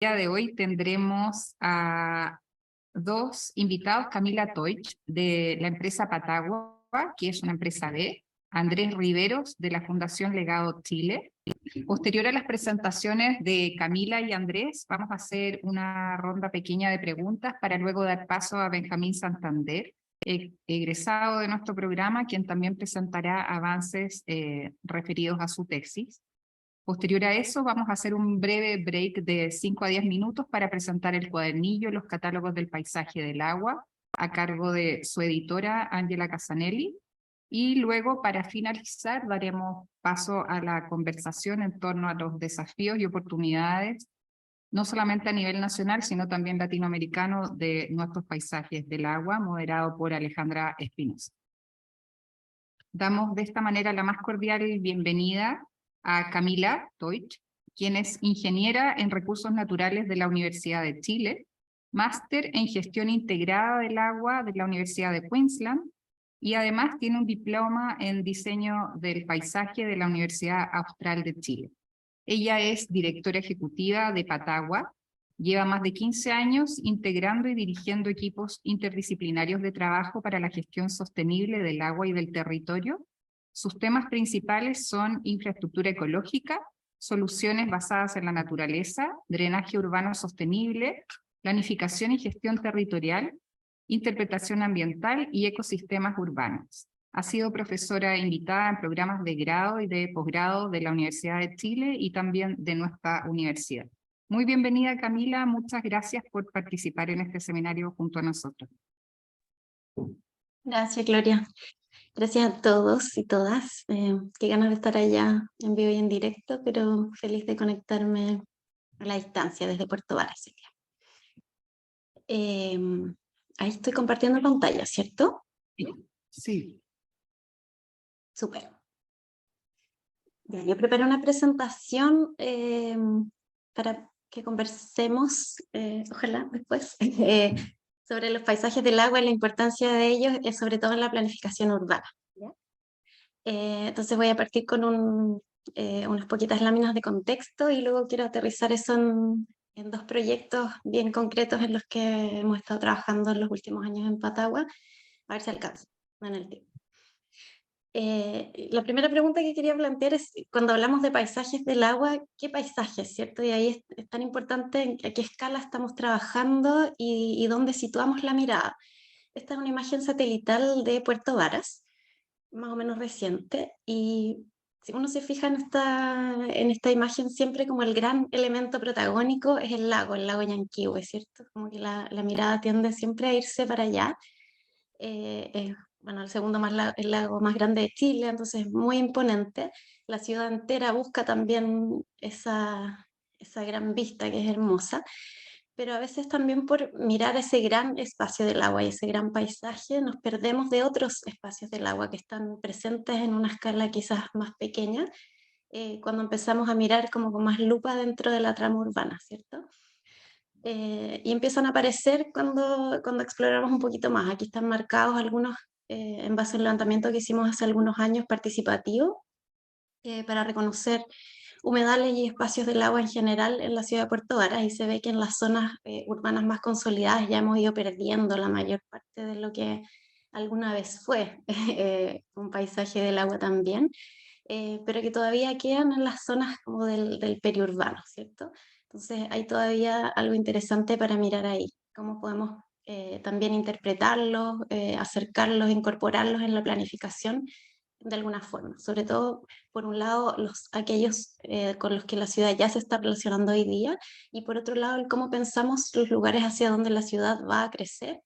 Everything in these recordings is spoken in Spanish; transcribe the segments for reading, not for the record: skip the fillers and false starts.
día de hoy tendremos a dos invitados, Camila Toich, de la empresa Patagua, que es una empresa B, Andrés Riveros, de la Fundación Legado Chile. Posterior a las presentaciones de Camila y Andrés, vamos a hacer una ronda pequeña de preguntas para luego dar paso a Benjamín Santander, egresado de nuestro programa, quien también presentará avances referidos a su tesis. Posterior a eso, vamos a hacer un breve break de 5 a 10 minutos para presentar el cuadernillo, los catálogos del paisaje del agua, a cargo de su editora, Ángela Casanelli. Y luego, para finalizar, daremos paso a la conversación en torno a los desafíos y oportunidades, no solamente a nivel nacional, sino también latinoamericano, de nuestros paisajes del agua, moderado por Alejandra Espinosa. Damos de esta manera la más cordial bienvenida a Camila Toich, quien es ingeniera en recursos naturales de la Universidad de Chile, máster en gestión integrada del agua de la Universidad de Queensland y además tiene un diploma en diseño del paisaje de la Universidad Austral de Chile. Ella es directora ejecutiva de Patagua. Lleva más de 15 años integrando y dirigiendo equipos interdisciplinarios de trabajo para la gestión sostenible del agua y del territorio. Sus temas principales son infraestructura ecológica, soluciones basadas en la naturaleza, drenaje urbano sostenible, planificación y gestión territorial, interpretación ambiental y ecosistemas urbanos. Ha sido profesora invitada en programas de grado y de posgrado de la Universidad de Chile y también de nuestra universidad. Muy bienvenida, Camila. Muchas gracias por participar en este seminario junto a nosotros. Gracias, Gloria. Gracias a todos y todas. Qué ganas de estar allá en vivo y en directo, pero feliz de conectarme a la distancia desde Puerto Varas. Ahí estoy compartiendo pantalla, ¿cierto? Sí. Súper. Bien, yo preparé una presentación para que conversemos, ojalá después, sobre los paisajes del agua y la importancia de ellos, sobre todo en la planificación urbana. Entonces voy a partir con unas poquitas láminas de contexto y luego quiero aterrizar eso en dos proyectos bien concretos en los que hemos estado trabajando en los últimos años en Patagua, a ver si alcanza en el tiempo. La primera pregunta que quería plantear es, cuando hablamos de paisajes del agua, ¿qué paisajes, cierto? Y ahí es tan importante a qué escala estamos trabajando y dónde situamos la mirada. Esta es una imagen satelital de Puerto Varas, más o menos reciente, y si uno se fija en esta imagen, siempre como el gran elemento protagónico es el lago Yanquihue, ¿cierto? Como que la mirada tiende siempre a irse para allá. Bueno, el segundo el lago más grande de Chile, entonces es muy imponente. La ciudad entera busca también esa gran vista que es hermosa, pero a veces también por mirar ese gran espacio del agua y ese gran paisaje nos perdemos de otros espacios del agua que están presentes en una escala quizás más pequeña, cuando empezamos a mirar como con más lupa dentro de la trama urbana, ¿cierto? Y empiezan a aparecer cuando exploramos un poquito más. Aquí están marcados algunos en base al levantamiento que hicimos hace algunos años participativo, para reconocer humedales y espacios del agua en general en la ciudad de Puerto Varas, y se ve que en las zonas urbanas más consolidadas ya hemos ido perdiendo la mayor parte de lo que alguna vez fue un paisaje del agua también, pero que todavía quedan en las zonas como del periurbano, ¿cierto? Entonces hay todavía algo interesante para mirar ahí, cómo podemos también interpretarlos, acercarlos, incorporarlos en la planificación de alguna forma, sobre todo, por un lado, aquellos con los que la ciudad ya se está relacionando hoy día, y por otro lado, el cómo pensamos los lugares hacia donde la ciudad va a crecer,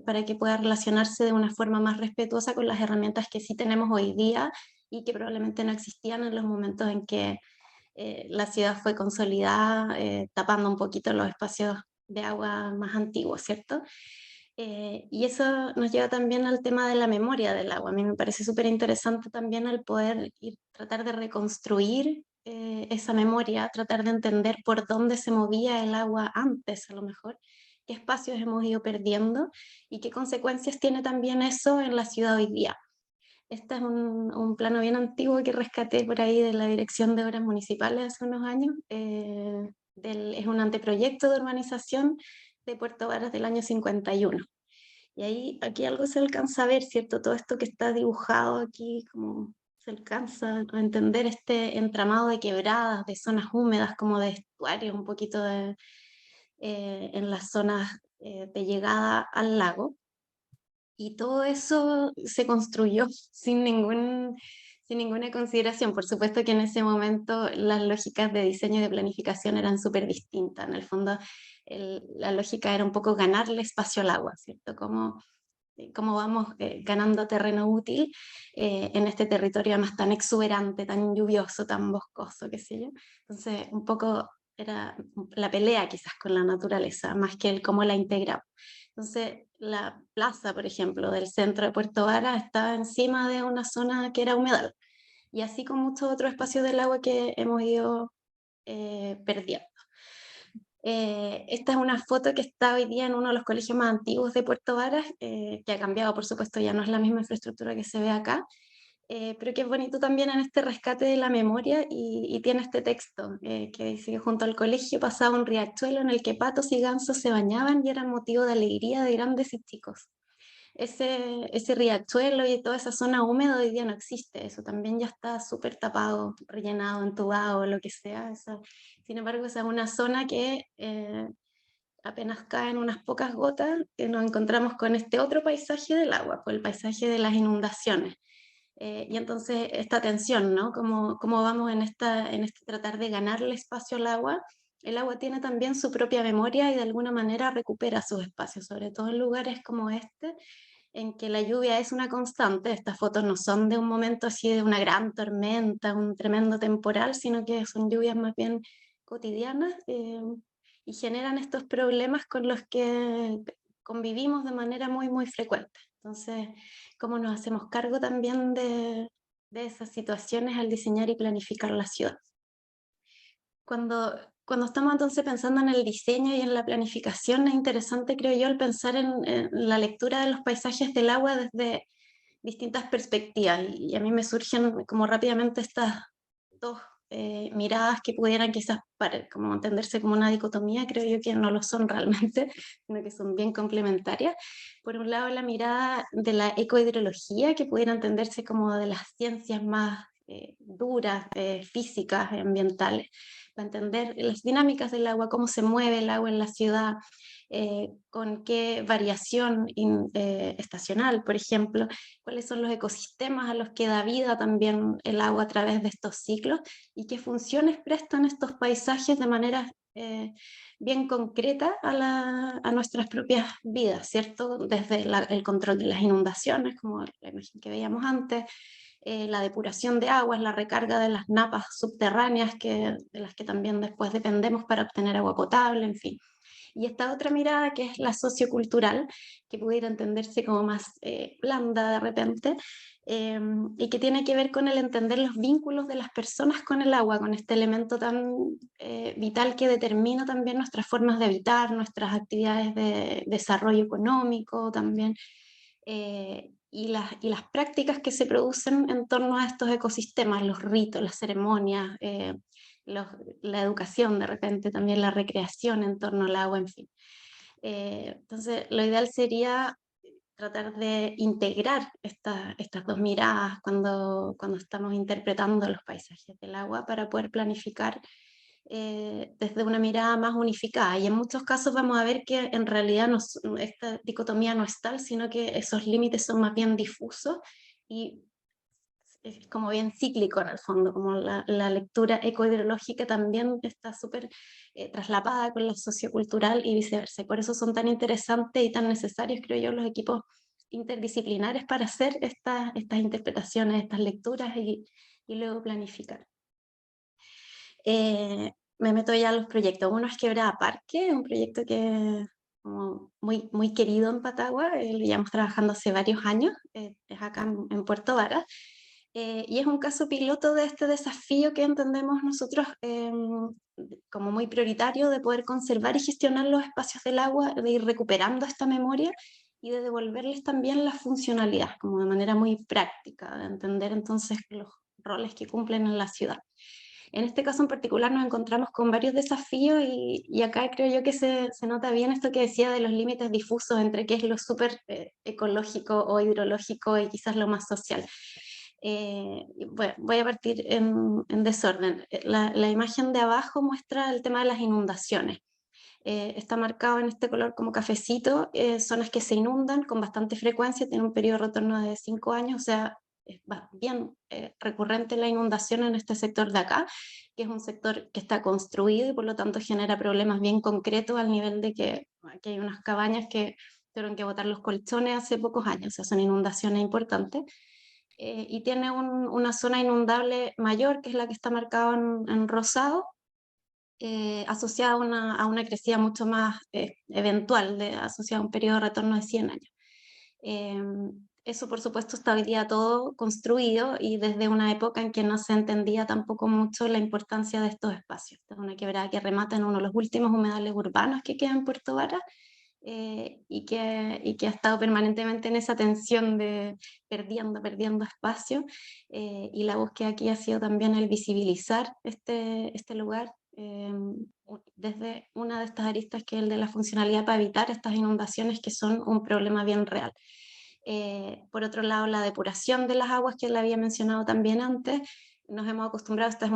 para que pueda relacionarse de una forma más respetuosa con las herramientas que sí tenemos hoy día y que probablemente no existían en los momentos en que la ciudad fue consolidada, tapando un poquito los espacios de agua más antiguos, ¿cierto? Y eso nos lleva también al tema de la memoria del agua. A mí me parece súper interesante también el poder tratar de reconstruir esa memoria, tratar de entender por dónde se movía el agua antes, a lo mejor, qué espacios hemos ido perdiendo y qué consecuencias tiene también eso en la ciudad hoy día. Este es un plano bien antiguo que rescaté por ahí de la Dirección de Obras Municipales hace unos años, es un anteproyecto de urbanización de Puerto Varas del año 51. Y ahí, aquí algo se alcanza a ver, ¿cierto? Todo esto que está dibujado aquí, como se alcanza a entender este entramado de quebradas, de zonas húmedas, como de estuarios, un poquito en las zonas de llegada al lago. Y todo eso se construyó sin ninguna consideración. Por supuesto que en ese momento las lógicas de diseño y de planificación eran súper distintas. En el fondo, la lógica era un poco ganarle espacio al agua, ¿cierto? Cómo vamos ganando terreno útil en este territorio además tan exuberante, tan lluvioso, tan boscoso, qué sé yo. Entonces, un poco era la pelea quizás con la naturaleza, más que el cómo la integramos. Entonces, la plaza, por ejemplo, del centro de Puerto Vara estaba encima de una zona que era humedal, y así con muchos otros espacios del agua que hemos ido perdiendo. Esta es una foto que está hoy día en uno de los colegios más antiguos de Puerto Varas, que ha cambiado, por supuesto, ya no es la misma infraestructura que se ve acá, pero que es bonito también en este rescate de la memoria y tiene este texto que dice que junto al colegio pasaba un riachuelo en el que patos y gansos se bañaban y eran motivo de alegría de grandes y chicos. Ese riachuelo y toda esa zona húmeda hoy día no existe, eso también ya está súper tapado, rellenado, entubado, lo que sea. Sin embargo, esa es una zona que apenas caen unas pocas gotas, que nos encontramos con este otro paisaje del agua, pues el paisaje de las inundaciones. Y entonces esta tensión, ¿no? Cómo vamos en este tratar de ganarle espacio al agua. El agua tiene también su propia memoria y de alguna manera recupera sus espacios, sobre todo en lugares como este, en que la lluvia es una constante. Estas fotos no son de un momento así de una gran tormenta, un tremendo temporal, sino que son lluvias más bien cotidianas y generan estos problemas con los que convivimos de manera muy frecuente. Entonces, ¿cómo nos hacemos cargo también de esas situaciones al diseñar y planificar la ciudad? Cuando estamos entonces pensando en el diseño y en la planificación, es interesante, creo yo, el pensar en la lectura de los paisajes del agua desde distintas perspectivas. Y a mí me surgen como rápidamente estas dos miradas que pudieran quizás como entenderse como una dicotomía, creo yo que no lo son realmente, sino que son bien complementarias. Por un lado, la mirada de la ecohidrología, que pudiera entenderse como de las ciencias más duras, físicas, ambientales, para entender las dinámicas del agua, cómo se mueve el agua en la ciudad, con qué variación estacional, por ejemplo, cuáles son los ecosistemas a los que da vida también el agua a través de estos ciclos y qué funciones prestan estos paisajes de manera bien concreta a nuestras propias vidas, ¿cierto? Desde el control de las inundaciones, como la imagen que veíamos antes, la depuración de aguas, la recarga de las napas subterráneas de las que también después dependemos para obtener agua potable, en fin. Y esta otra mirada que es la sociocultural, que pudiera entenderse como más blanda de repente, y que tiene que ver con el entender los vínculos de las personas con el agua, con este elemento tan vital que determina también nuestras formas de habitar, nuestras actividades de desarrollo económico también, y las prácticas que se producen en torno a estos ecosistemas, los ritos, las ceremonias, los, la educación de repente, también la recreación en torno al agua, en fin. Entonces, lo ideal sería tratar de integrar estas dos miradas cuando estamos interpretando los paisajes del agua para poder planificar desde una mirada más unificada. Y en muchos casos vamos a ver que en realidad esta dicotomía no es tal, sino que esos límites son más bien difusos y es como bien cíclico en el fondo, como la lectura ecohidrológica también está súper traslapada con la sociocultural y viceversa. Y por eso son tan interesantes y tan necesarios, creo yo, los equipos interdisciplinares para hacer estas interpretaciones, estas lecturas y luego planificar. Me meto ya a los proyectos. Uno es Quebrada Parque, un proyecto que como muy querido en Patagua, lo llevamos trabajando hace varios años, es acá en Puerto Varas, y es un caso piloto de este desafío que entendemos nosotros como muy prioritario de poder conservar y gestionar los espacios del agua, de ir recuperando esta memoria y de devolverles también la funcionalidad, como de manera muy práctica, de entender entonces los roles que cumplen en la ciudad. En este caso en particular nos encontramos con varios desafíos y acá creo yo que se nota bien esto que decía de los límites difusos entre qué es lo súper ecológico o hidrológico y quizás lo más social. Bueno, voy a partir en desorden. La imagen de abajo muestra el tema de las inundaciones. Está marcado en este color como cafecito, zonas que se inundan con bastante frecuencia, tiene un periodo de retorno de 5 años, o sea, es bien recurrente la inundación en este sector de acá, que es un sector que está construido y por lo tanto genera problemas bien concretos al nivel de que aquí hay unas cabañas que tuvieron que botar los colchones hace pocos años, o sea, son inundaciones importantes. Y tiene una zona inundable mayor, que es la que está marcada en rosado, asociada a una crecida mucho más eventual, asociada a un periodo de retorno de 100 años. Eso, por supuesto, está hoy día todo construido y desde una época en que no se entendía tampoco mucho la importancia de estos espacios. Esta es una quebrada que remata en uno de los últimos humedales urbanos que queda en Puerto Vara, y que ha estado permanentemente en esa tensión de perdiendo espacio, y la búsqueda aquí ha sido también el visibilizar este lugar desde una de estas aristas que es el de la funcionalidad para evitar estas inundaciones que son un problema bien real. Por otro lado, la depuración de las aguas que le había mencionado también antes, nos hemos acostumbrado, esta es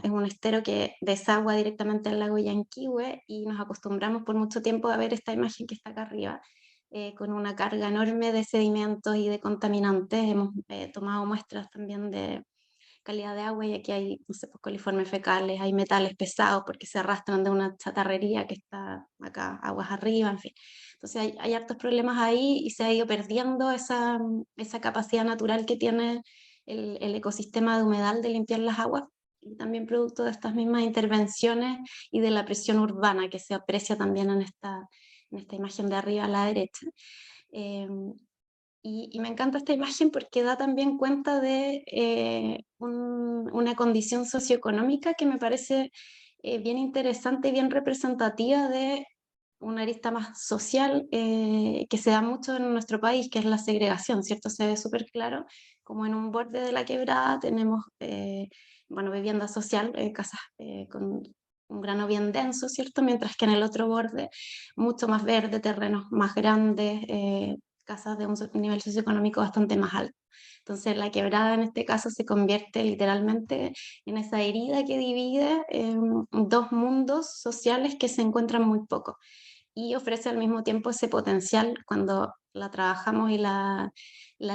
un estero que desagua directamente al lago Yanquihue y nos acostumbramos por mucho tiempo a ver esta imagen que está acá arriba, con una carga enorme de sedimentos y de contaminantes. Hemos tomado muestras también de calidad de agua y aquí hay, no sé, pues, coliformes fecales, hay metales pesados porque se arrastran de una chatarrería que está acá, aguas arriba, en fin. Entonces hay hartos problemas ahí y se ha ido perdiendo esa capacidad natural que tiene el ecosistema de humedal de limpiar las aguas, y también producto de estas mismas intervenciones y de la presión urbana que se aprecia también en esta imagen de arriba a la derecha. Y me encanta esta imagen porque da también cuenta de una condición socioeconómica que me parece bien interesante y bien representativa de una arista más social, que se da mucho en nuestro país, que es la segregación, ¿cierto? Se ve súper claro como en un borde de la quebrada tenemos, bueno, vivienda social, casas con un grano bien denso, ¿cierto? Mientras que en el otro borde mucho más verde, terrenos más grandes, casas de un nivel socioeconómico bastante más alto. Entonces la quebrada en este caso se convierte literalmente en esa herida que divide dos mundos sociales que se encuentran muy poco y ofrece al mismo tiempo ese potencial cuando la trabajamos y la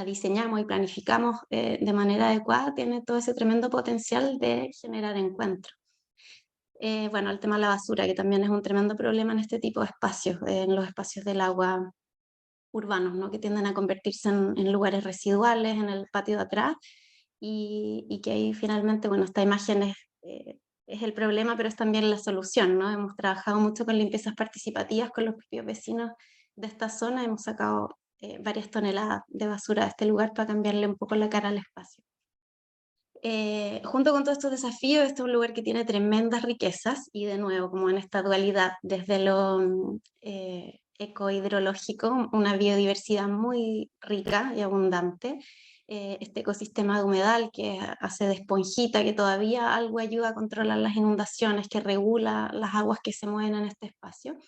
diseñamos y planificamos de manera adecuada, tiene todo ese tremendo potencial de generar encuentros. Bueno, el tema de la basura, que también es un tremendo problema en este tipo de espacios, en los espacios del agua urbanos, ¿no? Que tienden a convertirse en lugares residuales en el patio de atrás y que ahí finalmente, bueno, esta imagen es el problema, pero es también la solución, ¿no? Hemos trabajado mucho con limpiezas participativas con los propios vecinos de esta zona, hemos sacado varias toneladas de basura de este lugar para cambiarle un poco la cara al espacio. Junto con todos estos desafíos, este es un lugar que tiene tremendas riquezas y de nuevo, como en esta dualidad, desde lo ecohidrológico, una biodiversidad muy rica y abundante, este ecosistema de humedal que hace de esponjita, que todavía algo ayuda a controlar las inundaciones, que regula las aguas que se mueven en este espacio.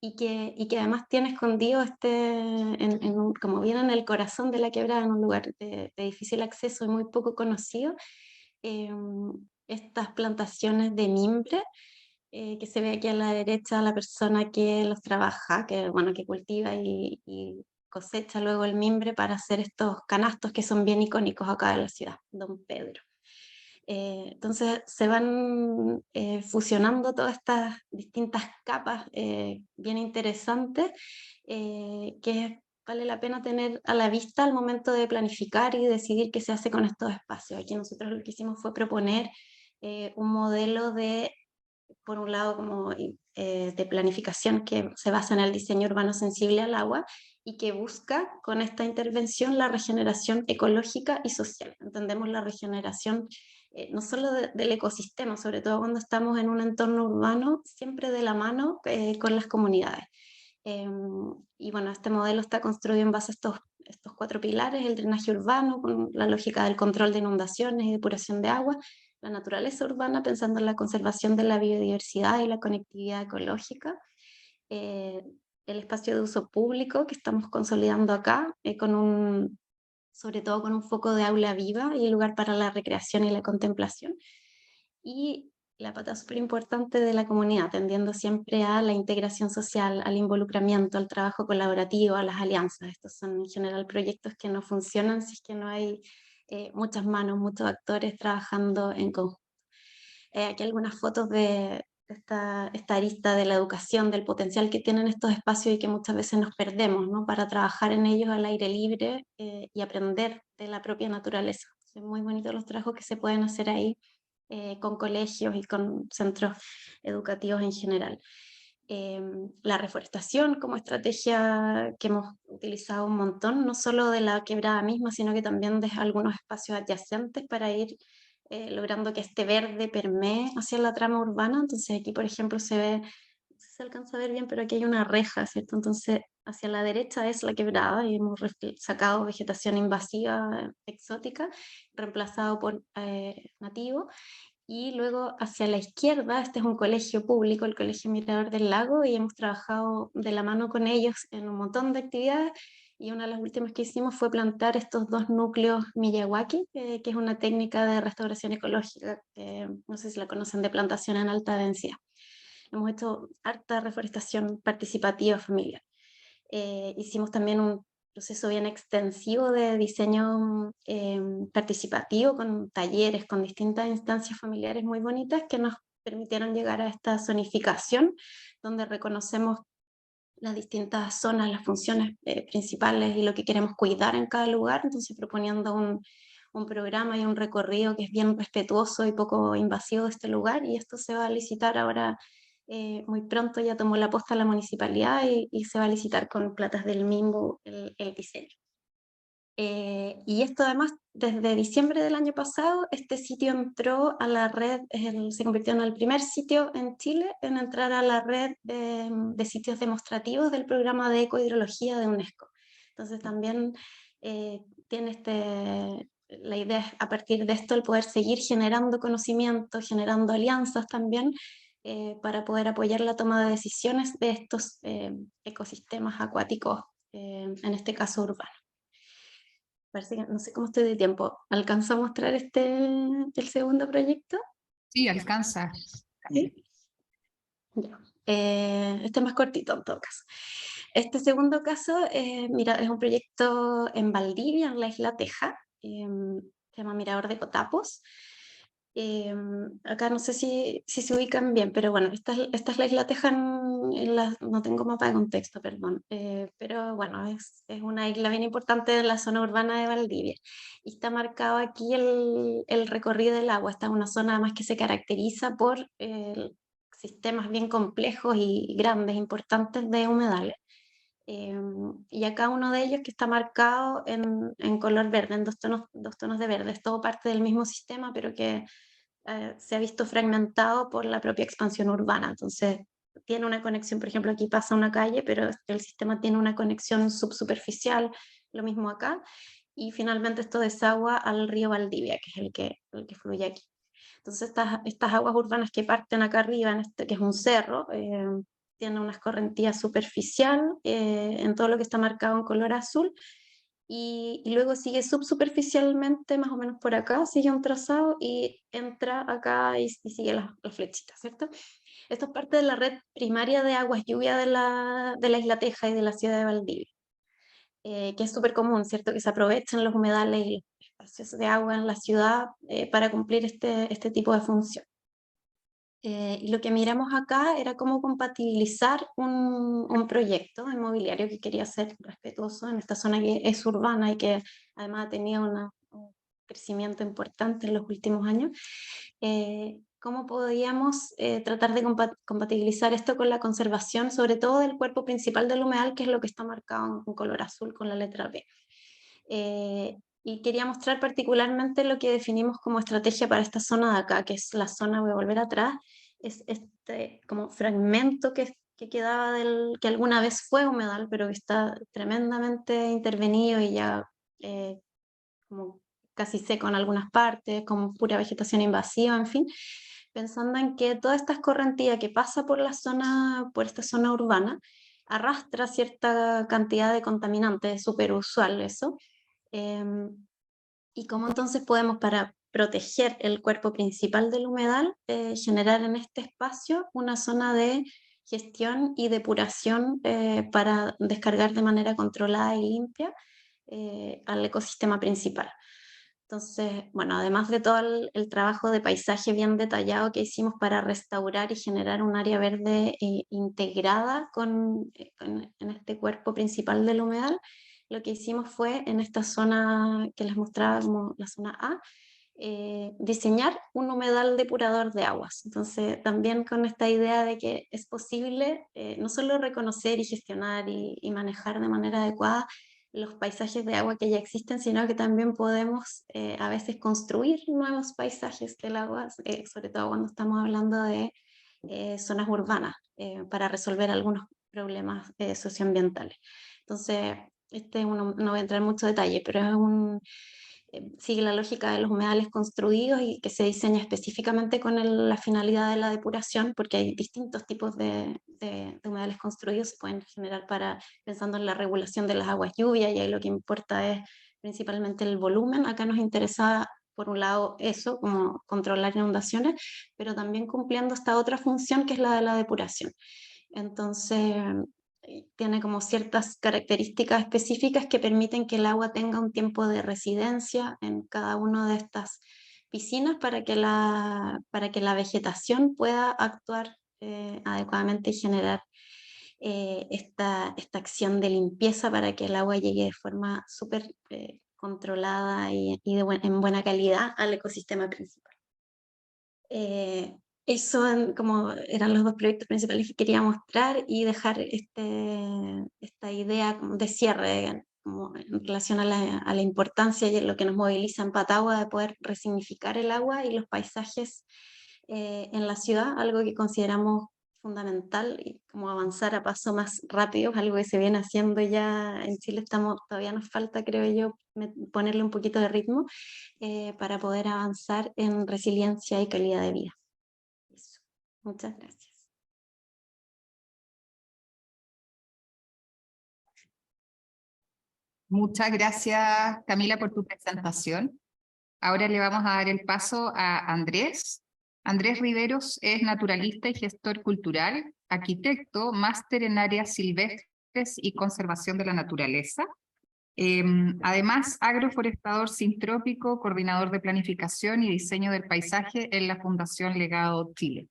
Y que además tiene escondido como bien en el corazón de la quebrada, en un lugar de difícil acceso y muy poco conocido, estas plantaciones de mimbre, que se ve aquí a la derecha, la persona que los trabaja, que, bueno, que cultiva y cosecha luego el mimbre para hacer estos canastos que son bien icónicos acá de la ciudad, Don Pedro. Entonces se van fusionando todas estas distintas capas bien interesantes, que vale la pena tener a la vista al momento de planificar y decidir qué se hace con estos espacios. Aquí nosotros lo que hicimos fue proponer un modelo de, por un lado, como de planificación que se basa en el diseño urbano sensible al agua y que busca con esta intervención la regeneración ecológica y social. Entendemos la regeneración no solo del ecosistema, sobre todo cuando estamos en un entorno urbano, siempre de la mano con las comunidades. Y bueno, este modelo está construido en base a estos cuatro pilares: el drenaje urbano, con la lógica del control de inundaciones y depuración de agua, la naturaleza urbana, pensando en la conservación de la biodiversidad y la conectividad ecológica. Eh, el espacio de uso público que estamos consolidando acá, sobre todo con un foco de aula viva y lugar para la recreación y la contemplación. Y la pata súper importante de la comunidad, tendiendo siempre a la integración social, al involucramiento, al trabajo colaborativo, a las alianzas. Estos son en general proyectos que no funcionan si es que no hay muchas manos, muchos actores trabajando en conjunto. Aquí algunas fotos de esta arista de la educación, del potencial que tienen estos espacios y que muchas veces nos perdemos, ¿no? Para trabajar en ellos al aire libre y aprender de la propia naturaleza. Son muy bonitos los trabajos que se pueden hacer ahí con colegios y con centros educativos en general. La reforestación como estrategia que hemos utilizado un montón, no solo de la quebrada misma, sino que también de algunos espacios adyacentes para ir logrando que este verde permee hacia la trama urbana. Entonces aquí, por ejemplo, se ve, no sé si se alcanza a ver bien, pero aquí hay una reja, ¿cierto? Entonces hacia la derecha es la quebrada y hemos sacado vegetación invasiva exótica, reemplazado por nativo. Y luego hacia la izquierda, este es un colegio público, el Colegio Mirador del Lago, y hemos trabajado de la mano con ellos en un montón de actividades. Y una de las últimas que hicimos fue plantar estos 2 núcleos Miyawaki, que es una técnica de restauración ecológica, no sé si la conocen, de plantación en alta densidad. Hemos hecho harta reforestación participativa familiar. Hicimos también un proceso bien extensivo de diseño participativo con talleres, con distintas instancias familiares muy bonitas que nos permitieron llegar a esta zonificación donde reconocemos las distintas zonas, las funciones principales y lo que queremos cuidar en cada lugar, entonces proponiendo un programa y un recorrido que es bien respetuoso y poco invasivo de este lugar, y esto se va a licitar ahora muy pronto. Ya tomó la posta la municipalidad y se va a licitar con platas del MIMBU el diseño. Y esto además, desde diciembre del año pasado, este sitio entró a la red, se convirtió en el primer sitio en Chile en entrar a la red de sitios demostrativos del programa de ecohidrología de UNESCO. Entonces también tiene la idea es a partir de esto el poder seguir generando conocimiento, generando alianzas también para poder apoyar la toma de decisiones de estos ecosistemas acuáticos, en este caso urbanos. Parece que no sé cómo estoy de tiempo. ¿Alcanzo a mostrar el segundo proyecto? Sí, alcanza. Sí. Ya. Este es más cortito en todo caso. Este segundo caso, mira, es un proyecto en Valdivia, en la isla Teja, se llama Mirador de Cotapos. Acá no sé si se ubican bien, pero bueno, esta es la isla Teja, no tengo mapa de contexto, perdón, pero bueno, es una isla bien importante de la zona urbana de Valdivia. Y está marcado aquí el recorrido del agua. Esta es una zona además que se caracteriza por sistemas bien complejos y grandes, importantes de humedales. Y acá uno de ellos que está marcado en color verde, en dos tonos de verde. Es todo parte del mismo sistema, pero que se ha visto fragmentado por la propia expansión urbana. Entonces, tiene una conexión, por ejemplo, aquí pasa una calle, pero el sistema tiene una conexión subsuperficial, lo mismo acá. Y finalmente esto desagua al río Valdivia, que es el que fluye aquí. Entonces estas aguas urbanas que parten acá arriba, que es un cerro, tienen una escorrentía superficial en todo lo que está marcado en color azul, y luego sigue subsuperficialmente, más o menos por acá, sigue un trazado y entra acá y sigue las flechitas, ¿cierto? Esto es parte de la red primaria de aguas lluvia de la isla Teja y de la ciudad de Valdivia, que es súper común, ¿cierto? Que se aprovechen los humedales y los espacios de agua en la ciudad para cumplir este tipo de función. Y lo que miramos acá era cómo compatibilizar un proyecto inmobiliario que quería ser respetuoso en esta zona que es urbana y que además ha tenido un crecimiento importante en los últimos años. Cómo podíamos tratar de compatibilizar esto con la conservación, sobre todo del cuerpo principal del humedal, que es lo que está marcado en color azul con la letra B. Y quería mostrar particularmente lo que definimos como estrategia para esta zona de acá, que es la zona, voy a volver atrás, es este como fragmento que quedaba que alguna vez fue humedal, pero que está tremendamente intervenido y ya como casi seco en algunas partes, con pura vegetación invasiva, en fin, pensando en que toda esta escorrentía que pasa por esta zona urbana, arrastra cierta cantidad de contaminantes, es súper usual eso, y cómo entonces podemos, para proteger el cuerpo principal del humedal, generar en este espacio una zona de gestión y depuración para descargar de manera controlada y limpia al ecosistema principal. Entonces, bueno, además de todo el trabajo de paisaje bien detallado que hicimos para restaurar y generar un área verde integrada en este cuerpo principal del humedal, lo que hicimos fue en esta zona que les mostraba como la zona A, diseñar un humedal depurador de aguas. Entonces, también con esta idea de que es posible no solo reconocer y gestionar y manejar de manera adecuada los paisajes de agua que ya existen, sino que también podemos a veces construir nuevos paisajes del agua, sobre todo cuando estamos hablando de zonas urbanas, para resolver algunos problemas socioambientales. Entonces, no voy a entrar en mucho detalle, pero sigue la lógica de los humedales construidos y que se diseña específicamente con la finalidad de la depuración, porque hay distintos tipos de humedales construidos, se pueden generar pensando en la regulación de las aguas lluvias, y ahí lo que importa es principalmente el volumen. Acá nos interesa, por un lado, eso, como controlar inundaciones, pero también cumpliendo esta otra función que es la de la depuración. Entonces, tiene como ciertas características específicas que permiten que el agua tenga un tiempo de residencia en cada una de estas piscinas para que la vegetación pueda actuar adecuadamente y generar esta acción de limpieza para que el agua llegue de forma súper controlada y en buena calidad al ecosistema principal. Eso como eran los dos proyectos principales que quería mostrar y dejar esta idea de cierre como en relación a la importancia y lo que nos moviliza en Patagua de poder resignificar el agua y los paisajes en la ciudad, algo que consideramos fundamental y como avanzar a paso más rápido, algo que se viene haciendo ya en Chile. Todavía nos falta, creo yo, ponerle un poquito de ritmo para poder avanzar en resiliencia y calidad de vida. Eso. Muchas gracias. Muchas gracias, Camila, por tu presentación. Ahora le vamos a dar el paso a Andrés. Andrés Riveros es naturalista y gestor cultural, arquitecto, máster en áreas silvestres y conservación de la naturaleza. Además, agroforestador sintrópico, coordinador de planificación y diseño del paisaje en la Fundación Legado Chile.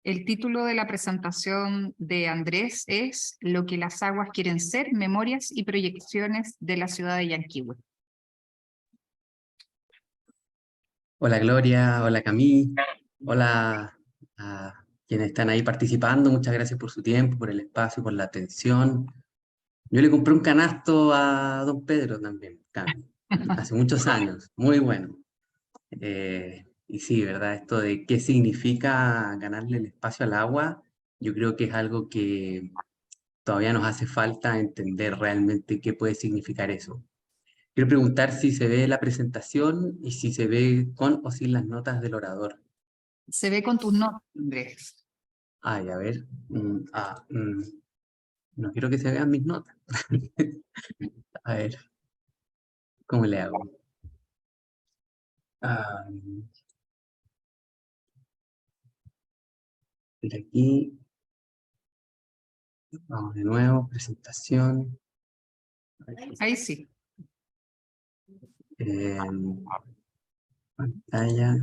El título de la presentación de Andrés es Lo que las aguas quieren ser, memorias y proyecciones de la ciudad de Yanquihue. Hola Gloria, hola Camille, hola a quienes están ahí participando, muchas gracias por su tiempo, por el espacio, por la atención. Yo le compré un canasto a don Pedro también, hace muchos años, muy bueno. Y sí, ¿verdad? Esto de qué significa ganarle el espacio al agua, yo creo que es algo que todavía nos hace falta entender realmente qué puede significar eso. Quiero preguntar si se ve la presentación y si se ve con o sin las notas del orador. Se ve con tus notas, Andrés. Ay, a ver. No quiero que se vean mis notas. A ver, ¿cómo le hago? De aquí. Vamos de nuevo, presentación. Ahí sí. Pantalla.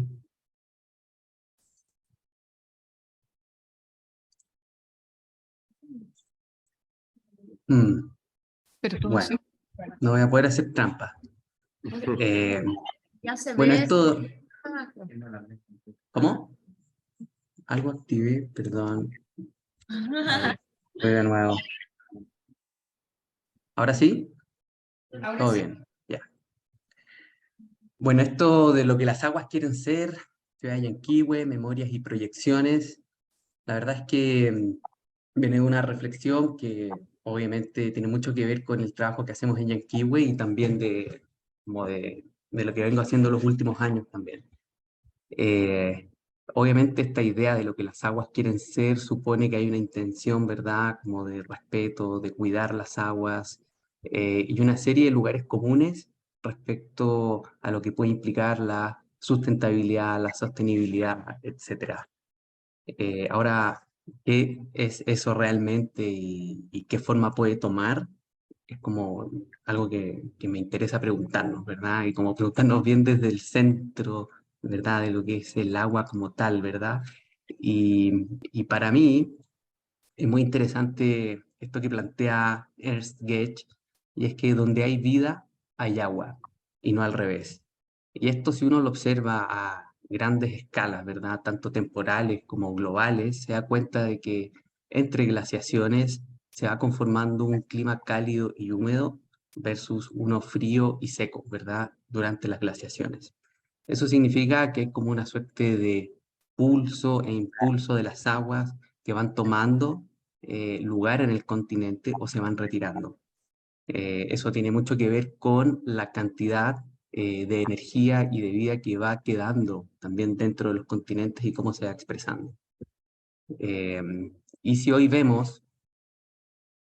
Pero tú Bueno, no voy a poder hacer trampa. ya se Bueno, ve. esto... ¿Cómo? Algo activé, perdón. Voy de nuevo. ¿Ahora sí? Ahora Todo sí. bien, ya. Bueno, esto de lo que las aguas quieren ser, Ciudad de Yanquihue, memorias y proyecciones, la verdad es que viene de una reflexión que obviamente tiene mucho que ver con el trabajo que hacemos en Yanquihue y también como de de lo que vengo haciendo los últimos años también. Obviamente esta idea de lo que las aguas quieren ser supone que hay una intención, ¿verdad?, como de respeto, de cuidar las aguas, y una serie de lugares comunes respecto a lo que puede implicar la sustentabilidad, la sostenibilidad, etc. Ahora, ¿qué es eso realmente y qué forma puede tomar? Es como algo que me interesa preguntarnos, ¿verdad? Y como preguntarnos bien desde el centro, ¿verdad? De lo que es el agua como tal, ¿verdad? Y para mí es muy interesante esto que plantea Ernst Gage, y es que donde hay vida, hay agua, y no al revés. Y esto, si uno lo observa a grandes escalas, ¿verdad? Tanto temporales como globales, se da cuenta de que entre glaciaciones se va conformando un clima cálido y húmedo versus uno frío y seco, ¿verdad? Durante las glaciaciones. Eso significa que es como una suerte de pulso e impulso de las aguas que van tomando lugar en el continente o se van retirando. Eso tiene mucho que ver con la cantidad de energía y de vida que va quedando también dentro de los continentes y cómo se va expresando. Y si hoy vemos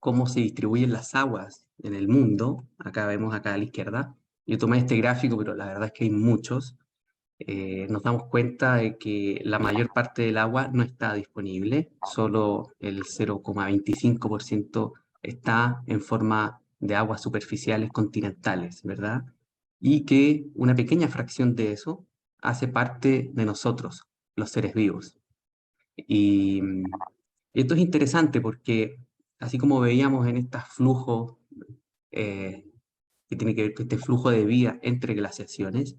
cómo se distribuyen las aguas en el mundo, acá vemos acá a la izquierda, yo tomé este gráfico, pero la verdad es que hay muchos, nos damos cuenta de que la mayor parte del agua no está disponible, solo el 0,25% está en forma de aguas superficiales continentales, ¿verdad? Y que una pequeña fracción de eso hace parte de nosotros, los seres vivos. Y esto es interesante porque, así como veíamos en estos flujos, que tiene que ver con este flujo de vida entre glaciaciones,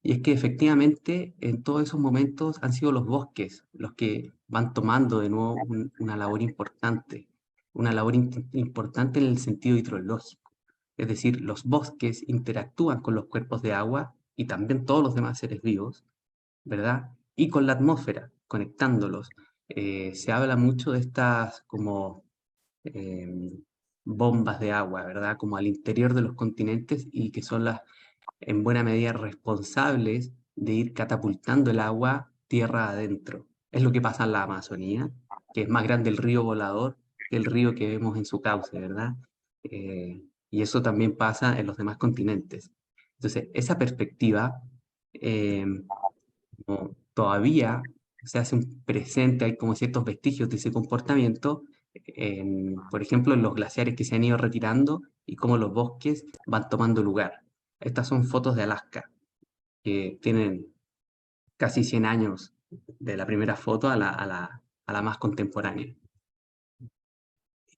y es que efectivamente en todos esos momentos han sido los bosques los que van tomando de nuevo una labor importante, una labor importante en el sentido hidrológico. Es decir, los bosques interactúan con los cuerpos de agua y también todos los demás seres vivos, ¿verdad? Y con la atmósfera, conectándolos. Se habla mucho de estas como bombas de agua, ¿verdad? Como al interior de los continentes y que son las, en buena medida, responsables de ir catapultando el agua tierra adentro. Es lo que pasa en la Amazonía, que es más grande el río Volador que el río que vemos en su cauce, ¿verdad? Y eso también pasa en los demás continentes. Entonces, esa perspectiva eh, todavía se hace un presente, hay como ciertos vestigios de ese comportamiento, por ejemplo, en los glaciares que se han ido retirando y cómo los bosques van tomando lugar. Estas son fotos de Alaska, que tienen casi 100 años de la primera foto a la más contemporánea.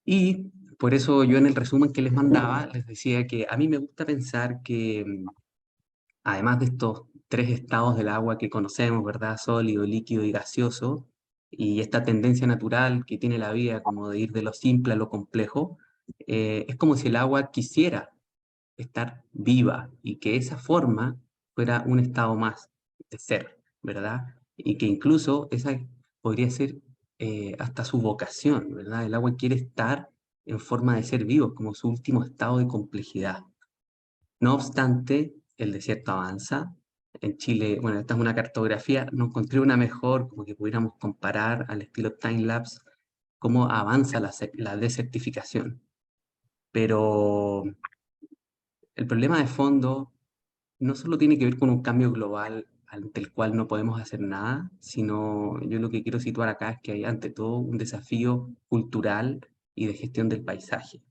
Y por eso yo en el resumen que les mandaba, les decía que a mí me gusta pensar que además de estos tres estados del agua que conocemos, ¿verdad? Sólido, líquido y gaseoso, y esta tendencia natural que tiene la vida como de ir de lo simple a lo complejo, es como si el agua quisiera estar viva y que esa forma fuera un estado más de ser, ¿verdad? Y que incluso esa podría ser hasta su vocación, ¿verdad? El agua quiere estar en forma de ser vivo, como su último estado de complejidad. No obstante, el desierto avanza. En Chile, bueno, esta es una cartografía, no encontré una mejor, como que pudiéramos comparar al estilo time-lapse, cómo avanza la desertificación. Pero el problema de fondo no solo tiene que ver con un cambio global ante el cual no podemos hacer nada, sino yo lo que quiero situar acá es que hay ante todo un desafío cultural y de gestión del paisaje.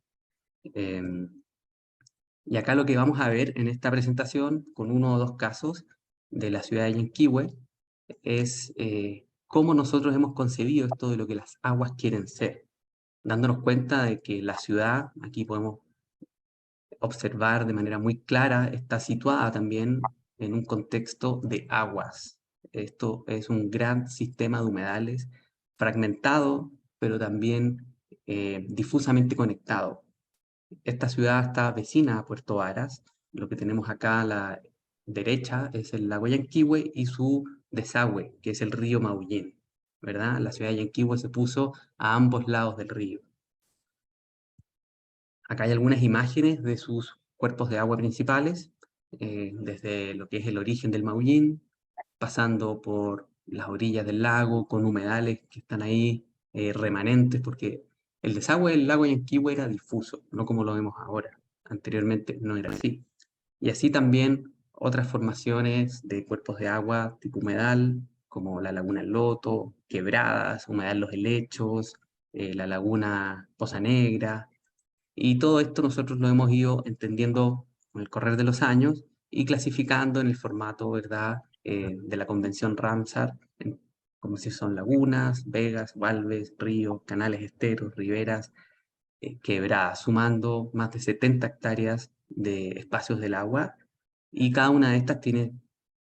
Y acá lo que vamos a ver en esta presentación, con uno o dos casos de la ciudad de Yanquihue, es cómo nosotros hemos concebido esto de lo que las aguas quieren ser, dándonos cuenta de que la ciudad, aquí podemos observar de manera muy clara, está situada también en un contexto de aguas. Esto es un gran sistema de humedales fragmentado, pero también difusamente conectado. Esta ciudad está vecina a Puerto Varas. Lo que tenemos acá a la derecha es el lago Yanquihue y su desagüe, que es el río Maullín, ¿verdad? La ciudad de Yanquihue se puso a ambos lados del río. Acá hay algunas imágenes de sus cuerpos de agua principales. desde lo que es el origen del Maullín, pasando por las orillas del lago, con humedales que están ahí, remanentes, porque el desagüe del lago Yanquihue era difuso, no como lo vemos ahora. Anteriormente no era así. Y así también otras formaciones de cuerpos de agua tipo humedal, como la laguna El Loto, quebradas, humedal Los Helechos, la laguna Poza Negra, y todo esto nosotros lo hemos ido entendiendo con el correr de los años y clasificando en el formato, ¿verdad?, de la Convención Ramsar, como si son lagunas, vegas, valves, ríos, canales esteros, riberas, quebradas, sumando más de 70 hectáreas de espacios del agua, y cada una de estas tiene,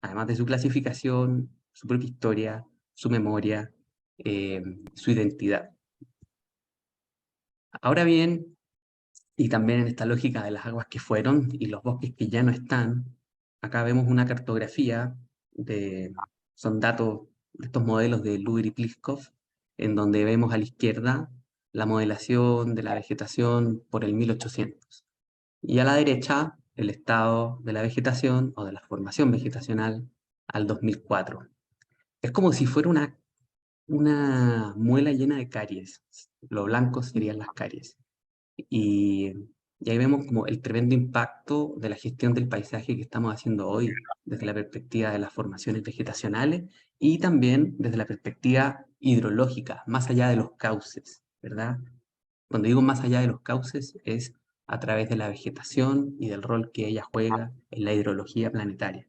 además de su clasificación, su propia historia, su memoria, su identidad. Ahora bien, y también en esta lógica de las aguas que fueron y los bosques que ya no están, acá vemos una cartografía son datos de estos modelos de Lurie y Pliskov, en donde vemos a la izquierda la modelación de la vegetación por el 1800. Y a la derecha, el estado de la vegetación o de la formación vegetacional al 2004. Es como si fuera una muela llena de caries. Lo blanco serían las caries. Y, y ahí vemos como el tremendo impacto de la gestión del paisaje que estamos haciendo hoy, desde la perspectiva de las formaciones vegetacionales y también desde la perspectiva hidrológica, más allá de los cauces, ¿verdad? Cuando digo más allá de los cauces es a través de la vegetación y del rol que ella juega en la hidrología planetaria.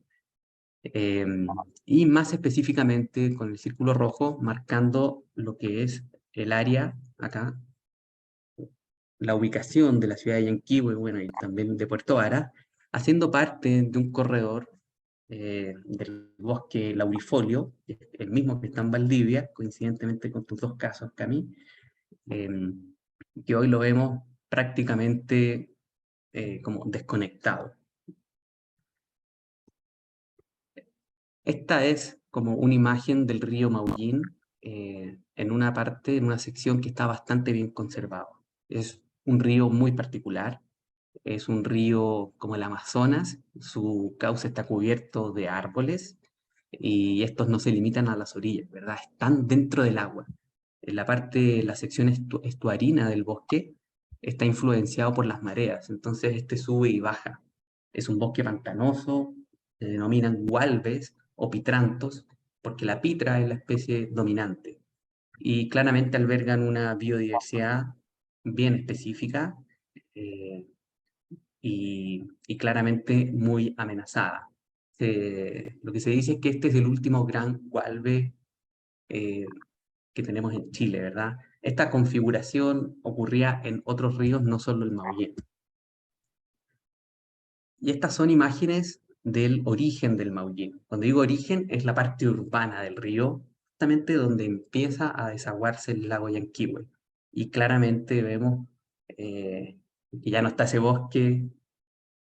Y más específicamente con el círculo rojo marcando lo que es el área acá, la ubicación de la ciudad de Yanquihue, bueno, y también de Puerto Vara, haciendo parte de un corredor del bosque laurifolio, el mismo que está en Valdivia, coincidentemente con tus dos casos, Cami, que hoy lo vemos prácticamente como desconectado. Esta es como una imagen del río Maullín en una parte, en una sección que está bastante bien conservado. Es un río muy particular, es un río como el Amazonas, su cauce está cubierto de árboles y estos no se limitan a las orillas, ¿verdad? Están dentro del agua. En la sección estuarina del bosque está influenciado por las mareas, entonces este sube y baja. Es un bosque pantanoso, se denominan gualbes o pitrantos, porque la pitra es la especie dominante y claramente albergan una biodiversidad bien específica, eh, y claramente muy amenazada. Lo que se dice es que este es el último gran gualbe que tenemos en Chile, ¿verdad? Esta configuración ocurría en otros ríos, no solo el Maullín. Y estas son imágenes del origen del Maullín. Cuando digo origen, es la parte urbana del río, justamente donde empieza a desaguarse el lago Yanquihue. Y claramente vemos que ya no está ese bosque,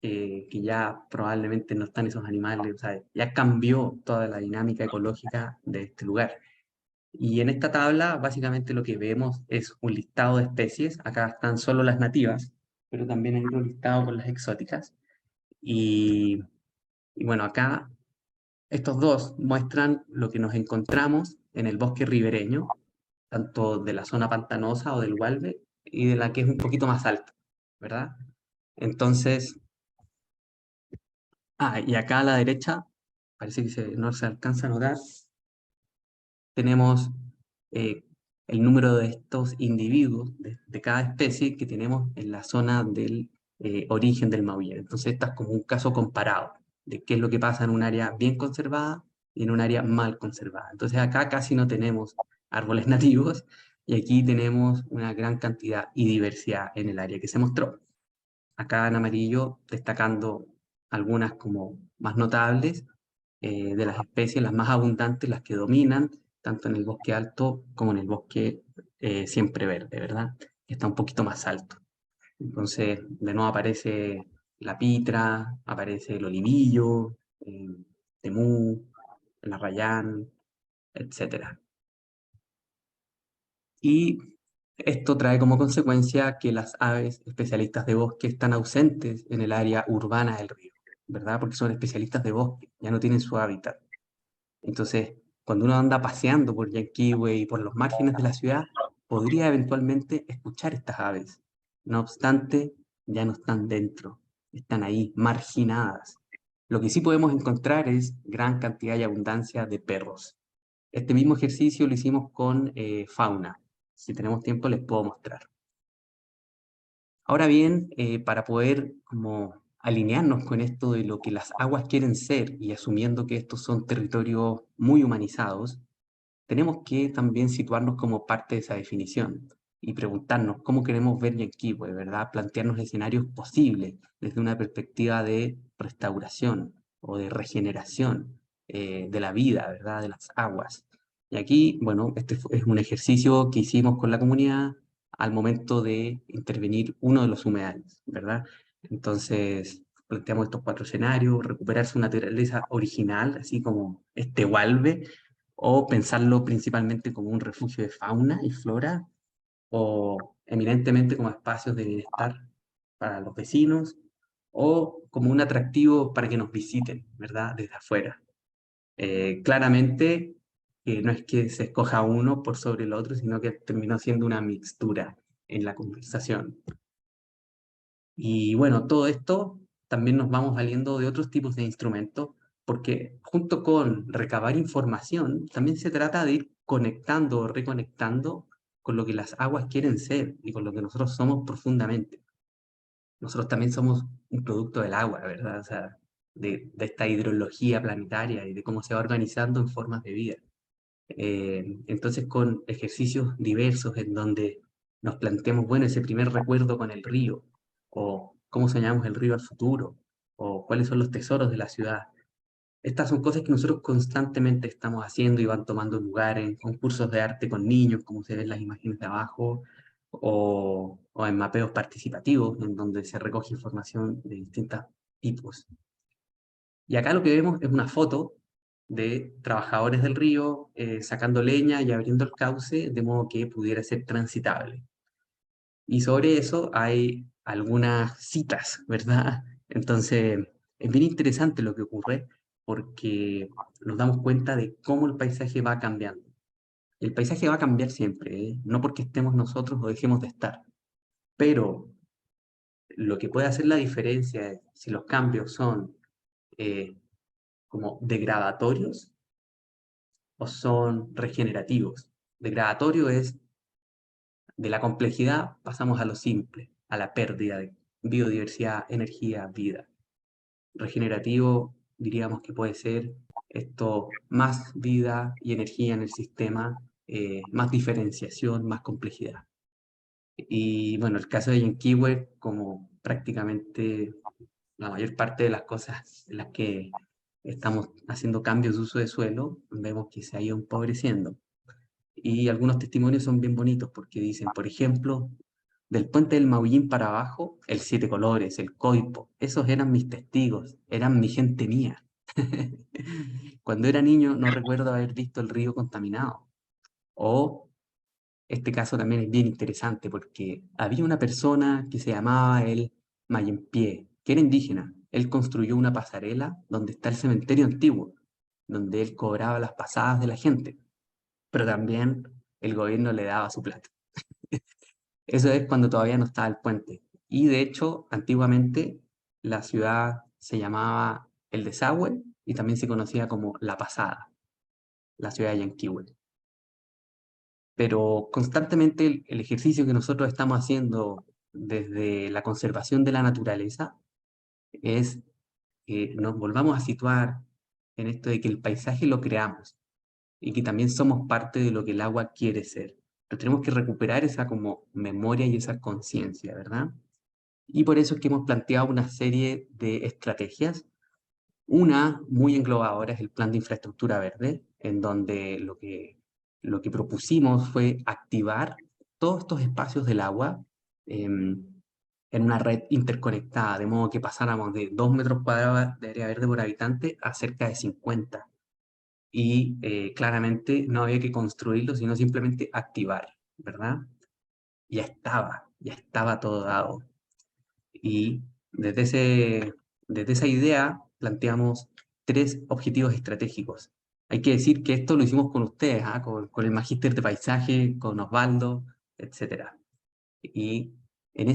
que ya probablemente no están esos animales, o sea, ya cambió toda la dinámica ecológica de este lugar. Y en esta tabla, básicamente lo que vemos es un listado de especies. Acá están solo las nativas, pero también hay otro listado con las exóticas. Y, y bueno, acá estos dos muestran lo que nos encontramos en el bosque ribereño, tanto de la zona pantanosa o del Gualbe, y de la que es un poquito más alta, ¿verdad? Entonces, y acá a la derecha, parece que no se alcanza a notar, tenemos el número de estos individuos de cada especie que tenemos en la zona del origen del Maullín. Entonces, esta es como un caso comparado de qué es lo que pasa en un área bien conservada y en un área mal conservada. Entonces, acá casi no tenemos árboles nativos y aquí tenemos una gran cantidad y diversidad en el área que se mostró. Acá en amarillo, destacando algunas como más notables de las especies, las más abundantes, las que dominan, tanto en el bosque alto como en el bosque siempre verde, ¿verdad? Que está un poquito más alto. Entonces, de nuevo aparece la pitra, aparece el olivillo, temú, el arrayán, etc. Y esto trae como consecuencia que las aves especialistas de bosque están ausentes en el área urbana del río. ¿verdad? Porque son especialistas de bosque, ya no tienen su hábitat. Entonces, cuando uno anda paseando por Yanquihue y por los márgenes de la ciudad, podría eventualmente escuchar estas aves. No obstante, ya no están dentro, están ahí, marginadas. Lo que sí podemos encontrar es gran cantidad y abundancia de perros. Este mismo ejercicio lo hicimos con fauna. Si tenemos tiempo les puedo mostrar. Ahora bien, para poder como alinearnos con esto de lo que las aguas quieren ser y asumiendo que estos son territorios muy humanizados, tenemos que también situarnos como parte de esa definición y preguntarnos cómo queremos ver Yanquihue, ¿verdad? Plantearnos escenarios posibles desde una perspectiva de restauración o de regeneración de la vida, ¿verdad? De las aguas. Y aquí, bueno, es un ejercicio que hicimos con la comunidad al momento de intervenir uno de los humedales, ¿verdad? Entonces, planteamos estos 4 escenarios: recuperar su naturaleza original, así como este Hualve, o pensarlo principalmente como un refugio de fauna y flora, o eminentemente como espacios de bienestar para los vecinos, o como un atractivo para que nos visiten, ¿verdad? Desde afuera. Claramente, no es que se escoja uno por sobre el otro, sino que terminó siendo una mixtura en la conversación. Y bueno, todo esto también nos vamos valiendo de otros tipos de instrumentos, porque junto con recabar información, también se trata de ir conectando o reconectando con lo que las aguas quieren ser y con lo que nosotros somos profundamente. Nosotros también somos un producto del agua, ¿verdad? O sea, de esta hidrología planetaria y de cómo se va organizando en formas de vida. Entonces, con ejercicios diversos en donde nos planteemos, bueno, ese primer recuerdo con el río, o cómo soñamos el río al futuro, o cuáles son los tesoros de la ciudad. Estas son cosas que nosotros constantemente estamos haciendo y van tomando lugar en concursos de arte con niños, como se ven en las imágenes de abajo, o en mapeos participativos, en donde se recoge información de distintos tipos. Y acá lo que vemos es una foto de trabajadores del río sacando leña y abriendo el cauce de modo que pudiera ser transitable. Y sobre eso hay algunas citas, ¿verdad? Entonces, es bien interesante lo que ocurre porque nos damos cuenta de cómo el paisaje va cambiando. El paisaje va a cambiar siempre, ¿eh? No porque estemos nosotros o dejemos de estar, pero lo que puede hacer la diferencia es si los cambios son eh, como degradatorios o son regenerativos. Degradatorio es de la complejidad pasamos a lo simple, a la pérdida de biodiversidad, energía, vida. Regenerativo diríamos que puede ser esto, más vida y energía en el sistema, más diferenciación, más complejidad. Y bueno, el caso de Yanquihue, como prácticamente la mayor parte de las cosas en las que estamos haciendo cambios de uso de suelo, vemos que se ha ido empobreciendo. Y algunos testimonios son bien bonitos porque dicen, por ejemplo, del puente del Maullín para abajo, el Siete Colores, el Coipo, esos eran mis testigos, eran mi gente mía. Cuando era niño no recuerdo haber visto el río contaminado. O este caso también es bien interesante porque había una persona que se llamaba el Mayempié, que era indígena. Él construyó una pasarela donde está el cementerio antiguo, donde él cobraba las pasadas de la gente, pero también el gobierno le daba su plata. Eso es cuando todavía no estaba el puente. Y de hecho, antiguamente la ciudad se llamaba El Desagüe y también se conocía como La Pasada, la ciudad de Yanquihue. Pero constantemente el ejercicio que nosotros estamos haciendo desde la conservación de la naturaleza es que nos volvamos a situar en esto de que el paisaje lo creamos y que también somos parte de lo que el agua quiere ser. Pero tenemos que recuperar esa como memoria y esa conciencia, ¿verdad? Y por eso es que hemos planteado una serie de estrategias. Una muy englobadora es el Plan de Infraestructura Verde, en donde lo que propusimos fue activar todos estos espacios del agua en una red interconectada, de modo que pasáramos de 2 metros cuadrados de área verde por habitante a cerca de 50. Y claramente no había que construirlo, sino simplemente activar, ¿verdad? Ya estaba todo dado. Y desde desde esa idea planteamos 3 objetivos estratégicos. Hay que decir que esto lo hicimos con ustedes, con el Magíster de Paisaje, con Osvaldo, etc. Y en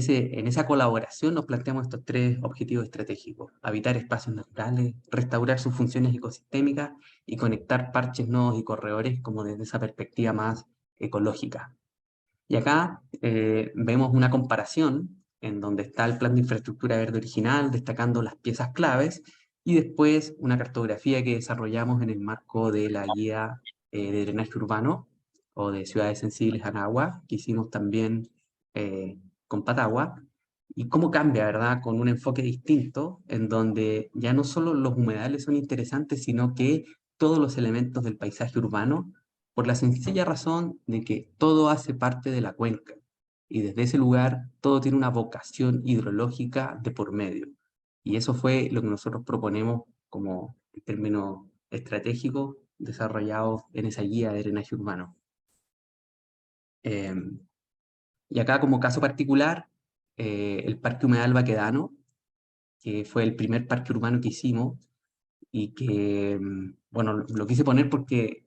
esa colaboración nos planteamos estos 3 objetivos estratégicos: habitar espacios naturales, restaurar sus funciones ecosistémicas y conectar parches, nodos y corredores como desde esa perspectiva más ecológica. Y acá vemos una comparación en donde está el plan de infraestructura verde original, destacando las piezas claves, y después una cartografía que desarrollamos en el marco de la guía de drenaje urbano o de ciudades sensibles al agua, que hicimos también con Patagua, y cómo cambia, ¿verdad? Con un enfoque distinto, en donde ya no solo los humedales son interesantes, sino que todos los elementos del paisaje urbano, por la sencilla razón de que todo hace parte de la cuenca, y desde ese lugar todo tiene una vocación hidrológica de por medio. Y eso fue lo que nosotros proponemos como término estratégico desarrollado en esa guía de drenaje urbano. Y acá como caso particular, el Parque Humedal Baquedano, que fue el primer parque urbano que hicimos, y que, bueno, lo quise poner porque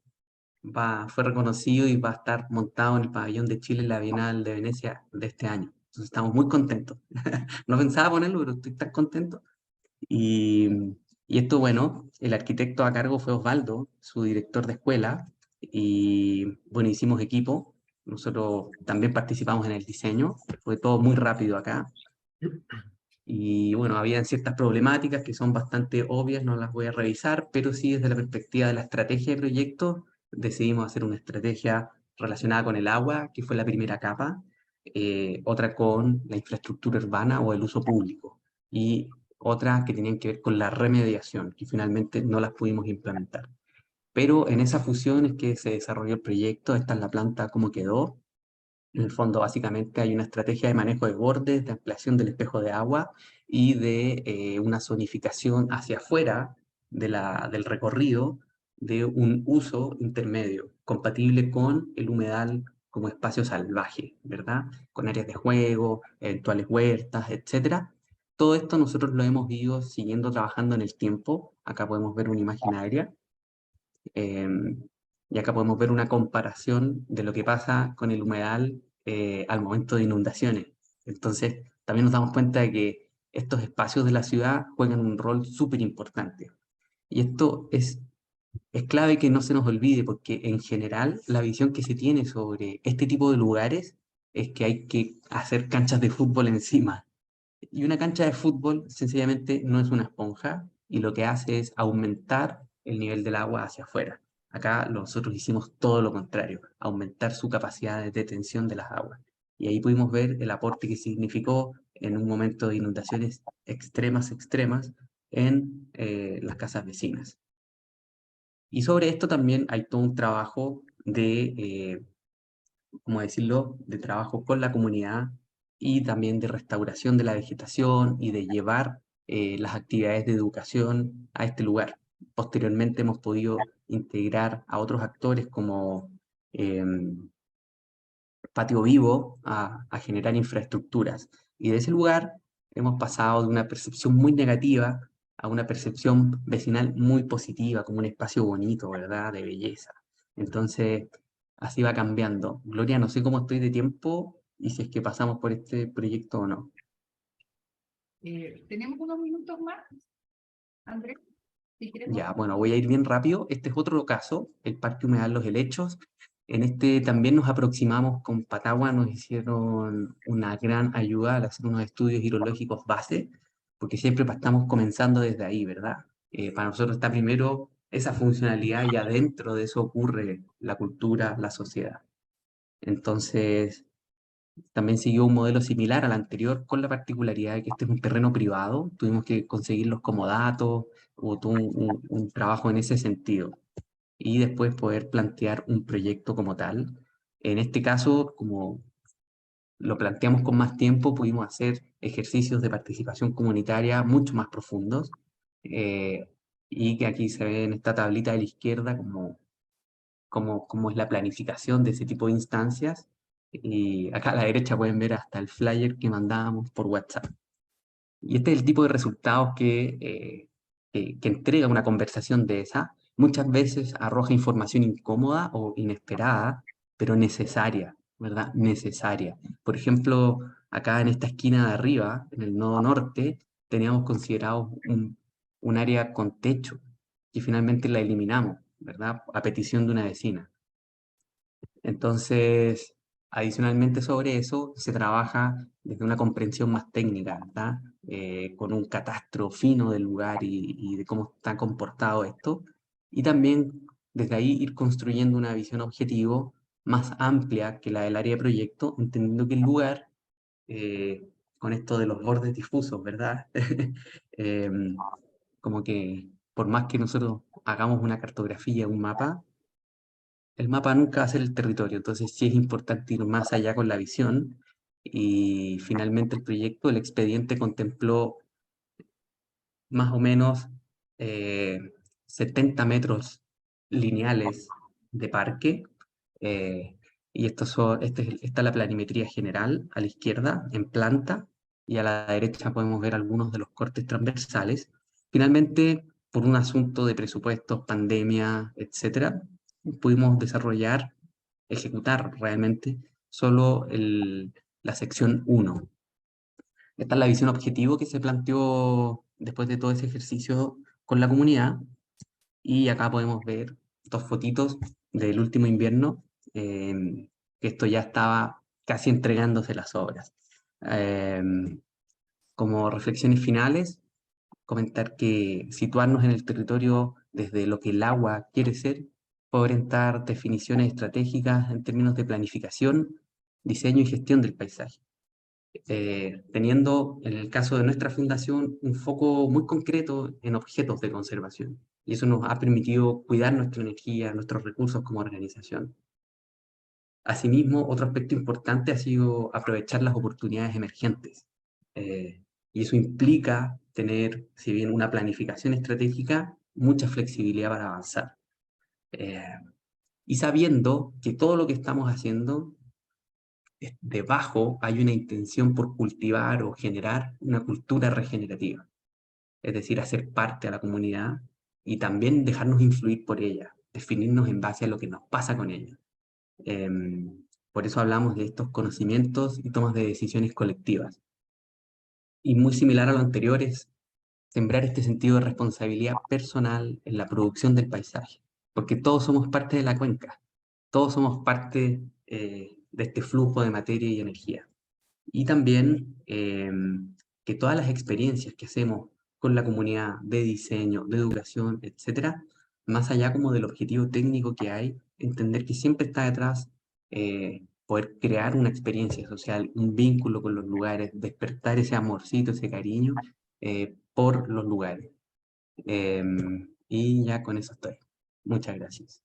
fue reconocido y va a estar montado en el Pabellón de Chile en la Bienal de Venecia de este año. Entonces estamos muy contentos. No pensaba ponerlo, pero estoy tan contento. Y, y esto, bueno, el arquitecto a cargo fue Osvaldo, su director de escuela, y bueno, hicimos equipo. Nosotros también participamos en el diseño, fue todo muy rápido acá. Y bueno, habían ciertas problemáticas que son bastante obvias, no las voy a revisar, pero sí desde la perspectiva de la estrategia de proyecto, decidimos hacer una estrategia relacionada con el agua, que fue la primera capa, otra con la infraestructura urbana o el uso público, y otras que tenían que ver con la remediación, que finalmente no las pudimos implementar. Pero en esa fusión es que se desarrolló el proyecto. Esta es la planta como quedó. En el fondo, básicamente, hay una estrategia de manejo de bordes, de ampliación del espejo de agua y de una zonificación hacia afuera del recorrido de un uso intermedio, compatible con el humedal como espacio salvaje, ¿verdad? Con áreas de juego, eventuales huertas, etc. Todo esto nosotros lo hemos ido siguiendo trabajando en el tiempo. Acá podemos ver una imagen aérea. Y acá podemos ver una comparación de lo que pasa con el humedal al momento de inundaciones. Entonces, también nos damos cuenta de que estos espacios de la ciudad juegan un rol súper importante. Y esto es clave que no se nos olvide, porque en general la visión que se tiene sobre este tipo de lugares es que hay que hacer canchas de fútbol encima. Y una cancha de fútbol sencillamente no es una esponja, y lo que hace es aumentar el nivel del agua hacia afuera. Acá nosotros hicimos todo lo contrario, aumentar su capacidad de detención de las aguas. Y ahí pudimos ver el aporte que significó en un momento de inundaciones extremas en las casas vecinas. Y sobre esto también hay todo un trabajo ¿cómo decirlo?, de trabajo con la comunidad, y también de restauración de la vegetación y de llevar las actividades de educación a este lugar. Posteriormente hemos podido integrar a otros actores como Patio Vivo a generar infraestructuras. Y de ese lugar hemos pasado de una percepción muy negativa a una percepción vecinal muy positiva, como un espacio bonito, ¿verdad?, de belleza. Entonces, así va cambiando. Gloria, no sé cómo estoy de tiempo y si es que pasamos por este proyecto o no. ¿Tenemos unos minutos más, Andrés? Si queremos. Ya, bueno, voy a ir bien rápido. Este es otro caso, el Parque Humedal Los Helechos. En este también nos aproximamos con Patagua, nos hicieron una gran ayuda al hacer unos estudios hidrológicos base, porque siempre estamos comenzando desde ahí, ¿verdad? Para nosotros está primero esa funcionalidad, y adentro de eso ocurre la cultura, la sociedad. Entonces, también siguió un modelo similar al anterior, con la particularidad de que este es un terreno privado. Tuvimos que conseguir los comodatos, hubo todo un trabajo en ese sentido, y después poder plantear un proyecto como tal. En este caso, como lo planteamos con más tiempo, pudimos hacer ejercicios de participación comunitaria mucho más profundos, eh, y que aquí se ve en esta tablita de la izquierda cómo es la planificación de ese tipo de instancias. Y acá a la derecha pueden ver hasta el flyer que mandábamos por WhatsApp. Y este es el tipo de resultados que entrega una conversación de esa. Muchas veces arroja información incómoda o inesperada, pero necesaria, ¿verdad? Necesaria. Por ejemplo, acá en esta esquina de arriba, en el nodo norte, teníamos considerado un área con techo, y finalmente la eliminamos, ¿verdad? A petición de una vecina. Entonces, adicionalmente sobre eso, se trabaja desde una comprensión más técnica, ¿verdad? Con un catastro fino del lugar y de cómo está comportado esto. Y también desde ahí ir construyendo una visión objetivo más amplia que la del área de proyecto, entendiendo que el lugar, con esto de los bordes difusos, ¿verdad? Em, Como que por más que nosotros hagamos una cartografía, un mapa, el mapa nunca va a ser el territorio, entonces sí es importante ir más allá con la visión. Y finalmente el proyecto, el expediente contempló más o menos eh, 70 metros lineales de parque. eh, y esta es la planimetría general a la izquierda, en planta, y a la derecha podemos ver algunos de los cortes transversales. Finalmente, por un asunto de presupuestos, pandemia, etcétera, pudimos ejecutar realmente solo la sección 1. Esta es la visión objetivo que se planteó después de todo ese ejercicio con la comunidad. Y acá podemos ver dos fotitos del último invierno, que esto ya estaba casi entregándose las obras. Como reflexiones finales, comentar que situarnos en el territorio desde lo que el agua quiere ser puede orientar definiciones estratégicas en términos de planificación, diseño y gestión del paisaje. Teniendo, en el caso de nuestra fundación, un foco muy concreto en objetos de conservación. Y eso nos ha permitido cuidar nuestra energía, nuestros recursos como organización. Asimismo, otro aspecto importante ha sido aprovechar las oportunidades emergentes. Y eso implica tener, si bien una planificación estratégica, mucha flexibilidad para avanzar. Y sabiendo que todo lo que estamos haciendo, debajo hay una intención por cultivar o generar una cultura regenerativa, es decir, hacer parte a la comunidad y también dejarnos influir por ella, definirnos en base a lo que nos pasa con ella. Por eso hablamos de estos conocimientos y tomas de decisiones colectivas. Y muy similar a lo anterior es sembrar este sentido de responsabilidad personal en la producción del paisaje, porque todos somos parte de la cuenca, todos somos parte de este flujo de materia y energía. Y también que todas las experiencias que hacemos con la comunidad de diseño, de educación, etcétera, más allá como del objetivo técnico que hay, entender que siempre está detrás poder crear una experiencia social, un vínculo con los lugares, despertar ese amorcito, ese cariño por los lugares. Y ya con eso estoy. Muchas gracias.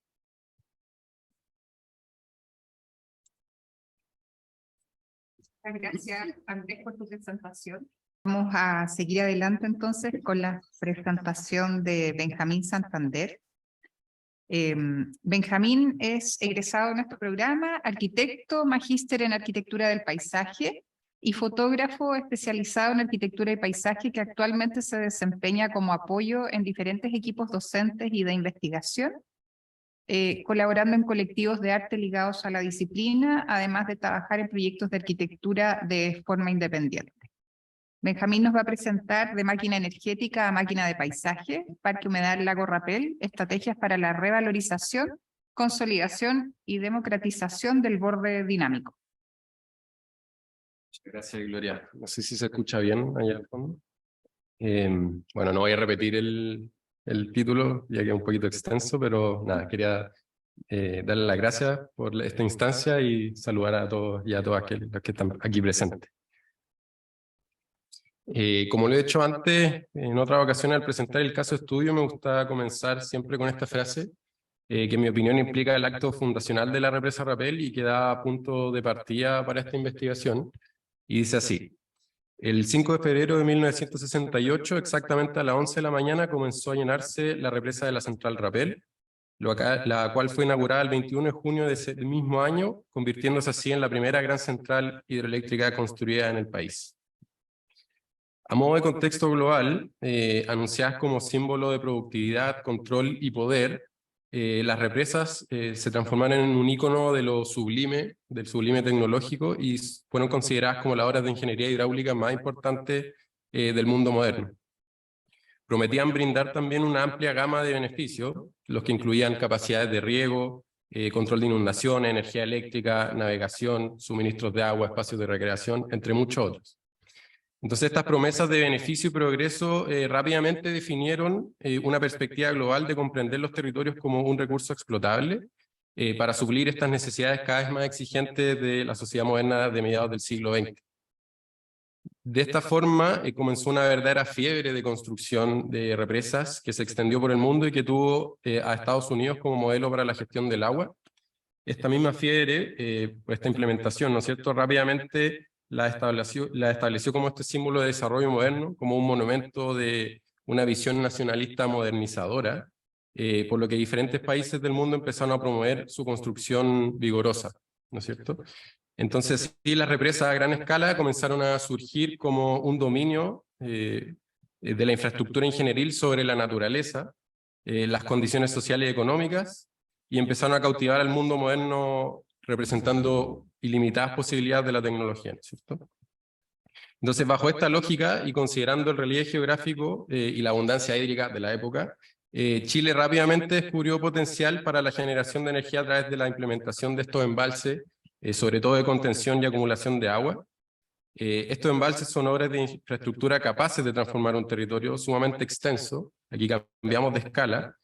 Muchas gracias, Andrés, por tu presentación. Vamos a seguir adelante entonces con la presentación de Benjamín Santander. Benjamín es egresado de nuestro programa, arquitecto, magíster en arquitectura del paisaje y fotógrafo especializado en arquitectura y paisaje que actualmente se desempeña como apoyo en diferentes equipos docentes y de investigación, colaborando en colectivos de arte ligados a la disciplina, además de trabajar en proyectos de arquitectura de forma independiente. Benjamín nos va a presentar de máquina energética a máquina de paisaje, Parque Humedal Lago Rapel, estrategias para la revalorización, consolidación y democratización del borde dinámico. Gracias, Gloria. No sé si se escucha bien allá al fondo. Bueno, no voy a repetir el título, ya que es un poquito extenso, pero nada, quería darle las gracias por esta instancia y saludar a todos y a todas los que están aquí presentes. Como lo he hecho antes, en otras ocasiones al presentar el caso de estudio, me gusta comenzar siempre con esta frase, que en mi opinión implica el acto fundacional de la represa Rapel y que da punto de partida para esta investigación. Y dice así: el 5 de febrero de 1968, exactamente a las 11 de la mañana, comenzó a llenarse la represa de la central Rapel, la cual fue inaugurada el 21 de junio de ese mismo año, convirtiéndose así en la primera gran central hidroeléctrica construida en el país. A modo de contexto global, anunciadas como símbolo de productividad, control y poder, las represas se transformaron en un ícono de lo sublime, del sublime tecnológico, y fueron consideradas como las obras de ingeniería hidráulica más importantes del mundo moderno. Prometían brindar también una amplia gama de beneficios, los que incluían capacidades de riego, control de inundaciones, energía eléctrica, navegación, suministros de agua, espacios de recreación, entre muchos otros. Entonces, estas promesas de beneficio y progreso rápidamente definieron una perspectiva global de comprender los territorios como un recurso explotable para suplir estas necesidades cada vez más exigentes de la sociedad moderna de mediados del siglo XX. De esta forma, comenzó una verdadera fiebre de construcción de represas que se extendió por el mundo y que tuvo a Estados Unidos como modelo para la gestión del agua. Esta misma fiebre, esta implementación, ¿no es cierto?, rápidamente la estableció como este símbolo de desarrollo moderno, como un monumento de una visión nacionalista modernizadora, por lo que diferentes países del mundo empezaron a promover su construcción vigorosa, ¿no es cierto? Entonces, sí, las represas a gran escala comenzaron a surgir como un dominio de la infraestructura ingenieril sobre la naturaleza, las condiciones sociales y económicas, y empezaron a cautivar al mundo moderno representando ilimitadas posibilidades de la tecnología, ¿no es cierto? Entonces, bajo esta lógica y considerando el relieve geográfico y la abundancia hídrica de la época, Chile rápidamente descubrió potencial para la generación de energía a través de la implementación de estos embalses, sobre todo de contención y acumulación de agua. Estos embalses son obras de infraestructura capaces de transformar un territorio sumamente extenso, aquí cambiamos de escala,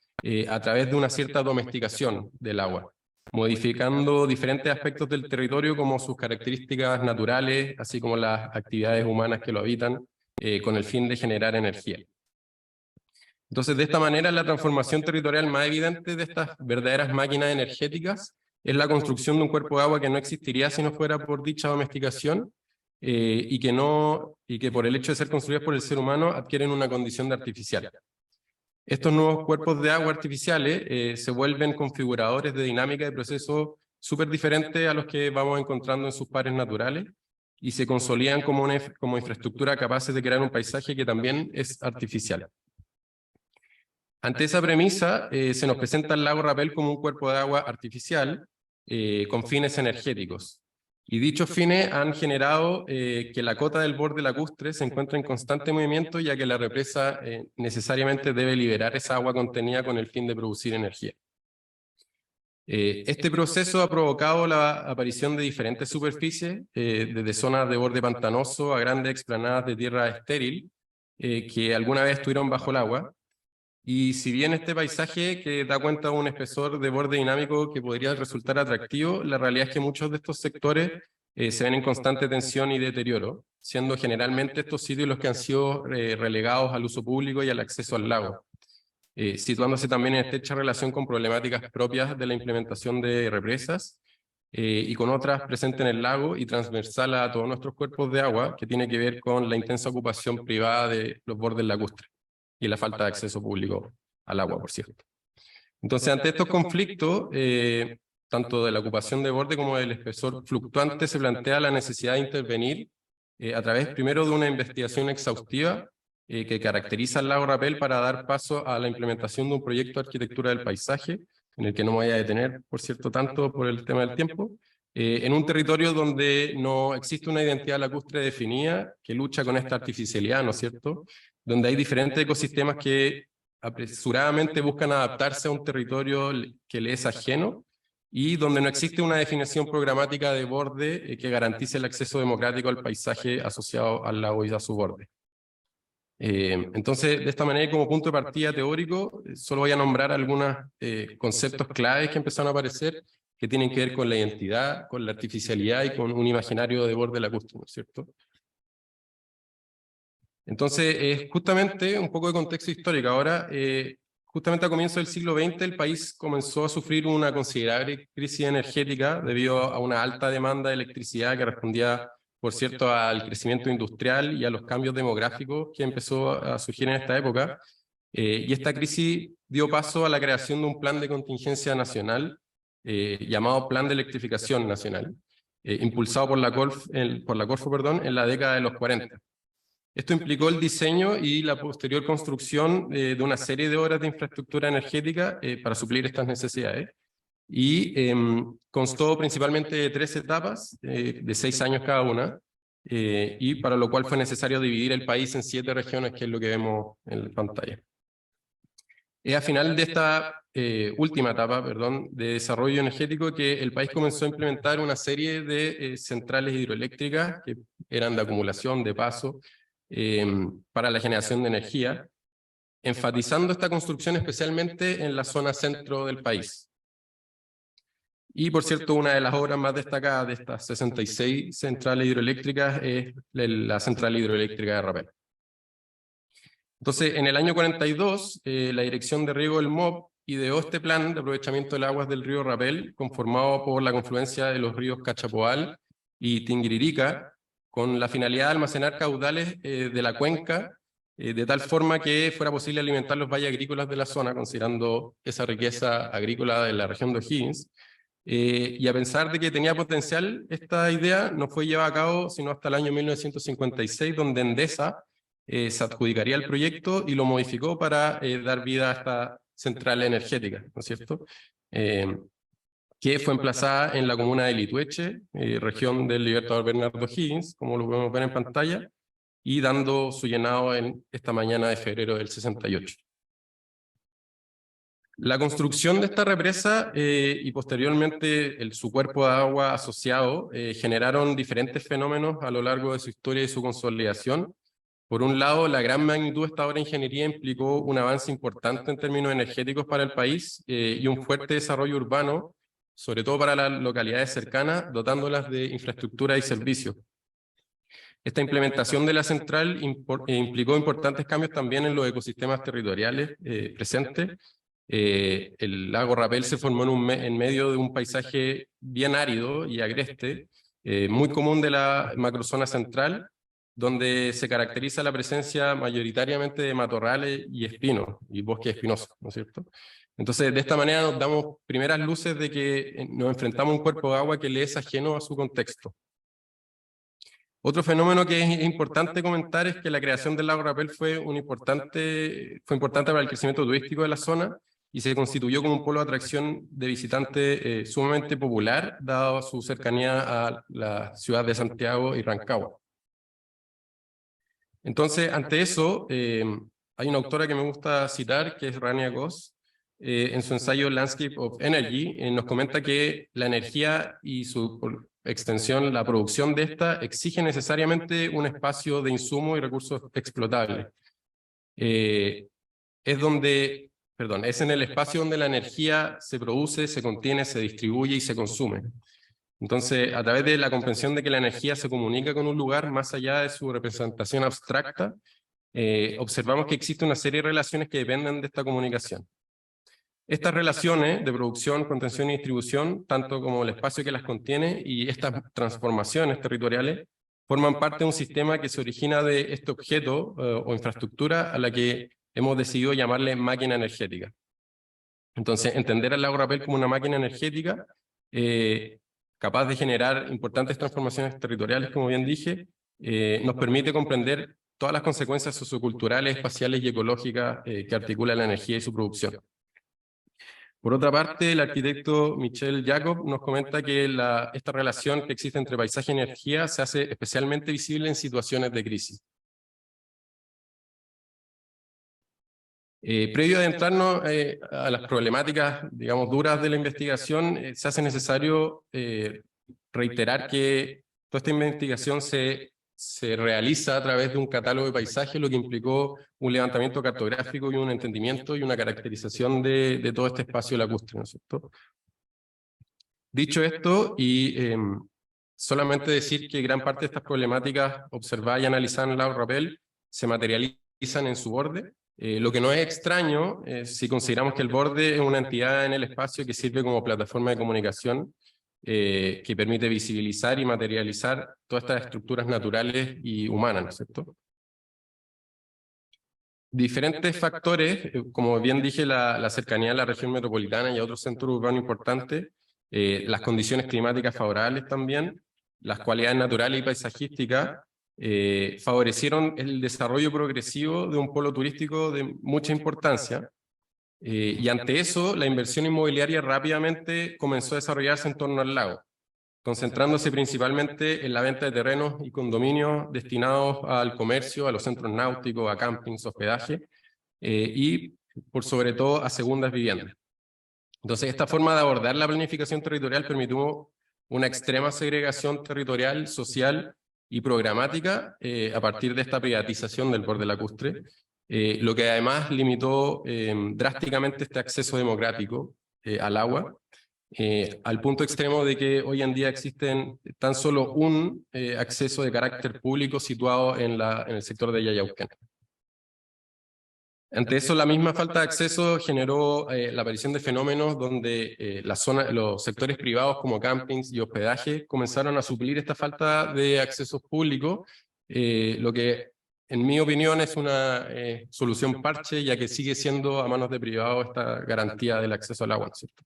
a través de una cierta domesticación del agua, modificando diferentes aspectos del territorio como sus características naturales, así como las actividades humanas que lo habitan, con el fin de generar energía. Entonces, de esta manera, la transformación territorial más evidente de estas verdaderas máquinas energéticas es la construcción de un cuerpo de agua que no existiría si no fuera por dicha domesticación, y que por el hecho de ser construidas por el ser humano adquieren una condición de artificial. Estos nuevos cuerpos de agua artificiales se vuelven configuradores de dinámica de procesos súper diferentes a los que vamos encontrando en sus pares naturales y se consolidan como infraestructura capaces de crear un paisaje que también es artificial. Ante esa premisa, se nos presenta el lago Rapel como un cuerpo de agua artificial con fines energéticos. Y dichos fines han generado que la cota del borde lacustre se encuentre en constante movimiento, ya que la represa necesariamente debe liberar esa agua contenida con el fin de producir energía. Este proceso ha provocado la aparición de diferentes superficies, desde zonas de borde pantanoso a grandes explanadas de tierra estéril, que alguna vez estuvieron bajo el agua. Y si bien este paisaje que da cuenta de un espesor de borde dinámico que podría resultar atractivo, la realidad es que muchos de estos sectores se ven en constante tensión y deterioro, siendo generalmente estos sitios los que han sido relegados al uso público y al acceso al lago, situándose también en estrecha relación con problemáticas propias de la implementación de represas y con otras presentes en el lago y transversal a todos nuestros cuerpos de agua, que tiene que ver con la intensa ocupación privada de los bordes lacustres y la falta de acceso público al agua, por cierto. Entonces, ante estos conflictos, tanto de la ocupación de borde como del espesor fluctuante, se plantea la necesidad de intervenir a través primero de una investigación exhaustiva que caracteriza el lago Rapel para dar paso a la implementación de un proyecto de arquitectura del paisaje, en el que no me voy a detener, por cierto, tanto por el tema del tiempo, en un territorio donde no existe una identidad lacustre definida que lucha con esta artificialidad, ¿no es cierto?, donde hay diferentes ecosistemas que apresuradamente buscan adaptarse a un territorio que le es ajeno y donde no existe una definición programática de borde que garantice el acceso democrático al paisaje asociado al lago y a su borde. Entonces, de esta manera, como punto de partida teórico, solo voy a nombrar algunos conceptos claves que empezaron a aparecer que tienen que ver con la identidad, con la artificialidad y con un imaginario de borde lacustre, ¿no es cierto? Entonces, justamente un poco de contexto histórico. Ahora, justamente a comienzos del siglo XX, el país comenzó a sufrir una considerable crisis energética debido a una alta demanda de electricidad que respondía, por cierto, al crecimiento industrial y a los cambios demográficos que empezó a surgir en esta época. Y esta crisis dio paso a la creación de un plan de contingencia nacional llamado Plan de Electrificación Nacional, impulsado por la Corfo, en la década de los 40. Esto implicó el diseño y la posterior construcción de una serie de obras de infraestructura energética para suplir estas necesidades. Y constó principalmente de 3 etapas, de 6 años cada una, y para lo cual fue necesario dividir el país en 7 regiones, que es lo que vemos en la pantalla. A final de esta última etapa, perdón, de desarrollo energético, que el país comenzó a implementar una serie de centrales hidroeléctricas que eran de acumulación, de paso, para la generación de energía, enfatizando esta construcción especialmente en la zona centro del país. Y, por cierto, una de las obras más destacadas de estas 66 centrales hidroeléctricas es la central hidroeléctrica de Rapel. Entonces, en el año 42, la Dirección de Riego del MOP ideó este plan de aprovechamiento de las aguas del río Rapel, conformado por la confluencia de los ríos Cachapoal y Tinguiririca, con la finalidad de almacenar caudales de la cuenca, de tal forma que fuera posible alimentar los valles agrícolas de la zona, considerando esa riqueza agrícola de la región de O'Higgins. Y a pesar de que tenía potencial, esta idea no fue llevada a cabo sino hasta el año 1956, donde Endesa se adjudicaría el proyecto y lo modificó para dar vida a esta central energética, ¿no es cierto? Que fue emplazada en la comuna de Litueche, región del Libertador Bernardo O'Higgins, como lo podemos ver en pantalla, y dando su llenado en esta mañana de febrero del 68. La construcción de esta represa y posteriormente su cuerpo de agua asociado generaron diferentes fenómenos a lo largo de su historia y su consolidación. Por un lado, la gran magnitud de esta obra de ingeniería implicó un avance importante en términos energéticos para el país y un fuerte desarrollo urbano, sobre todo para las localidades cercanas, dotándolas de infraestructura y servicios. Esta implementación de la central implicó importantes cambios también en los ecosistemas territoriales presentes. El lago Rapel se formó en medio de un paisaje bien árido y agreste, muy común de la macrozona central, donde se caracteriza la presencia mayoritariamente de matorrales y espinos, y bosques espinosos, ¿no es cierto? Entonces, de esta manera nos damos primeras luces de que nos enfrentamos a un cuerpo de agua que le es ajeno a su contexto. Otro fenómeno que es importante comentar es que la creación del lago Rapel fue importante para el crecimiento turístico de la zona y se constituyó como un polo de atracción de visitantes sumamente popular, dado su cercanía a la ciudad de Santiago y Rancagua. Entonces, ante eso, hay una autora que me gusta citar, que es Rania Goss, en su ensayo Landscape of Energy, nos comenta que la energía y su extensión, la producción de esta, exige necesariamente un espacio de insumo y recursos explotables. Es en el espacio donde la energía se produce, se contiene, se distribuye y se consume. Entonces, a través de la comprensión de que la energía se comunica con un lugar más allá de su representación abstracta, observamos que existe una serie de relaciones que dependen de esta comunicación. Estas relaciones de producción, contención y distribución, tanto como el espacio que las contiene y estas transformaciones territoriales, forman parte de un sistema que se origina de este objeto o infraestructura a la que hemos decidido llamarle máquina energética. Entonces, entender al lago Rapel como una máquina energética capaz de generar importantes transformaciones territoriales, como bien dije, nos permite comprender todas las consecuencias socioculturales, espaciales y ecológicas que articula la energía y su producción. Por otra parte, el arquitecto Michel Jacob nos comenta que esta relación que existe entre paisaje y energía se hace especialmente visible en situaciones de crisis. Previo a adentrarnos a las problemáticas, digamos, duras de la investigación, se hace necesario reiterar que toda esta investigación se realiza a través de un catálogo de paisajes, lo que implicó un levantamiento cartográfico y un entendimiento y una caracterización de todo este espacio lacustre, ¿no es cierto? Dicho esto, y solamente decir que gran parte de estas problemáticas observadas y analizadas en el lago Rapel se materializan en su borde, lo que no es extraño si consideramos que el borde es una entidad en el espacio que sirve como plataforma de comunicación que permite visibilizar y materializar todas estas estructuras naturales y humanas, ¿no es cierto? Diferentes factores, como bien dije, la cercanía a la región metropolitana y a otros centros urbanos importantes, las condiciones climáticas favorables también, las cualidades naturales y paisajísticas, favorecieron el desarrollo progresivo de un polo turístico de mucha importancia. Y ante eso, la inversión inmobiliaria rápidamente comenzó a desarrollarse en torno al lago, concentrándose principalmente en la venta de terrenos y condominios destinados al comercio, a los centros náuticos, a campings, hospedaje, y por sobre todo a segundas viviendas. Entonces, esta forma de abordar la planificación territorial permitió una extrema segregación territorial, social y programática a partir de esta privatización del borde lacustre, lo que además limitó drásticamente este acceso democrático al agua, al punto extremo de que hoy en día existen tan solo un acceso de carácter público situado en el sector de Yayauquén. Ante eso, la misma falta de acceso generó la aparición de fenómenos donde los sectores privados como campings y hospedaje comenzaron a suplir esta falta de accesos públicos, lo que en mi opinión es una solución parche, ya que sigue siendo a manos de privados esta garantía del acceso al agua, ¿cierto?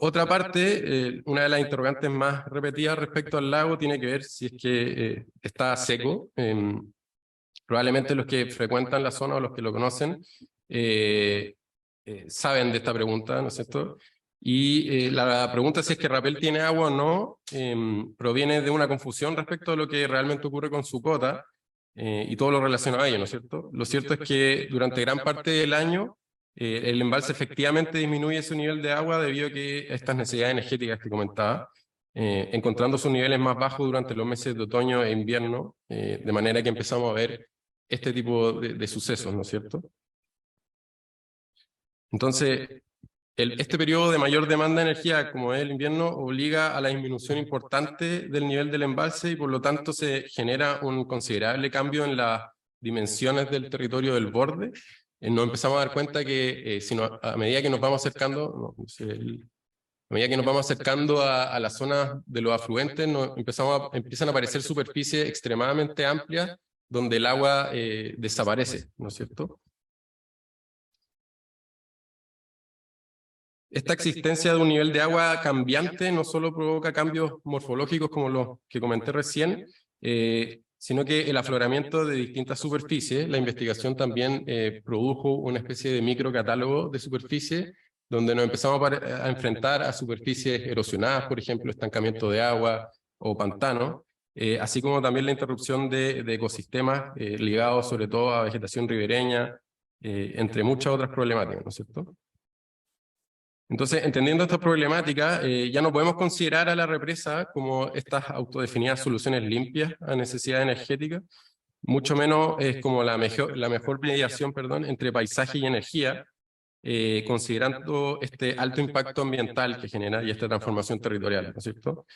Otra parte, una de las interrogantes más repetidas respecto al lago tiene que ver si es que está seco. Probablemente los que frecuentan la zona o los que lo conocen saben de esta pregunta, ¿no es cierto? Y la pregunta si es que Rapel tiene agua o no proviene de una confusión respecto a lo que realmente ocurre con su cota y todo lo relacionado a ello, ¿no es cierto? Lo cierto es que durante gran parte del año el embalse efectivamente disminuye su nivel de agua debido a que estas necesidades energéticas que comentaba, encontrando sus niveles más bajos durante los meses de otoño e invierno, de manera que empezamos a ver este tipo de sucesos, ¿no es cierto? Entonces, este periodo de mayor demanda de energía, como es el invierno, obliga a la disminución importante del nivel del embalse y por lo tanto se genera un considerable cambio en las dimensiones del territorio del borde. Nos empezamos a dar cuenta que a medida que nos vamos acercando, a medida que nos vamos acercando a la zona de los afluentes, empiezan a aparecer superficies extremadamente amplias donde el agua desaparece, ¿no es cierto? Esta existencia de un nivel de agua cambiante no solo provoca cambios morfológicos como los que comenté recién, sino que el afloramiento de distintas superficies. La investigación también produjo una especie de microcatálogo de superficies donde nos empezamos a enfrentar a superficies erosionadas, por ejemplo, estancamiento de agua o pantanos, así como también la interrupción de ecosistemas ligados sobre todo a vegetación ribereña, entre muchas otras problemáticas, ¿no es cierto? Entonces, entendiendo esta problemática, ya no podemos considerar a la represa como estas autodefinidas soluciones limpias a necesidad energética, mucho menos es como la mejor mediación, entre paisaje y energía, considerando este alto impacto ambiental que genera y esta transformación territorial, ¿no es cierto?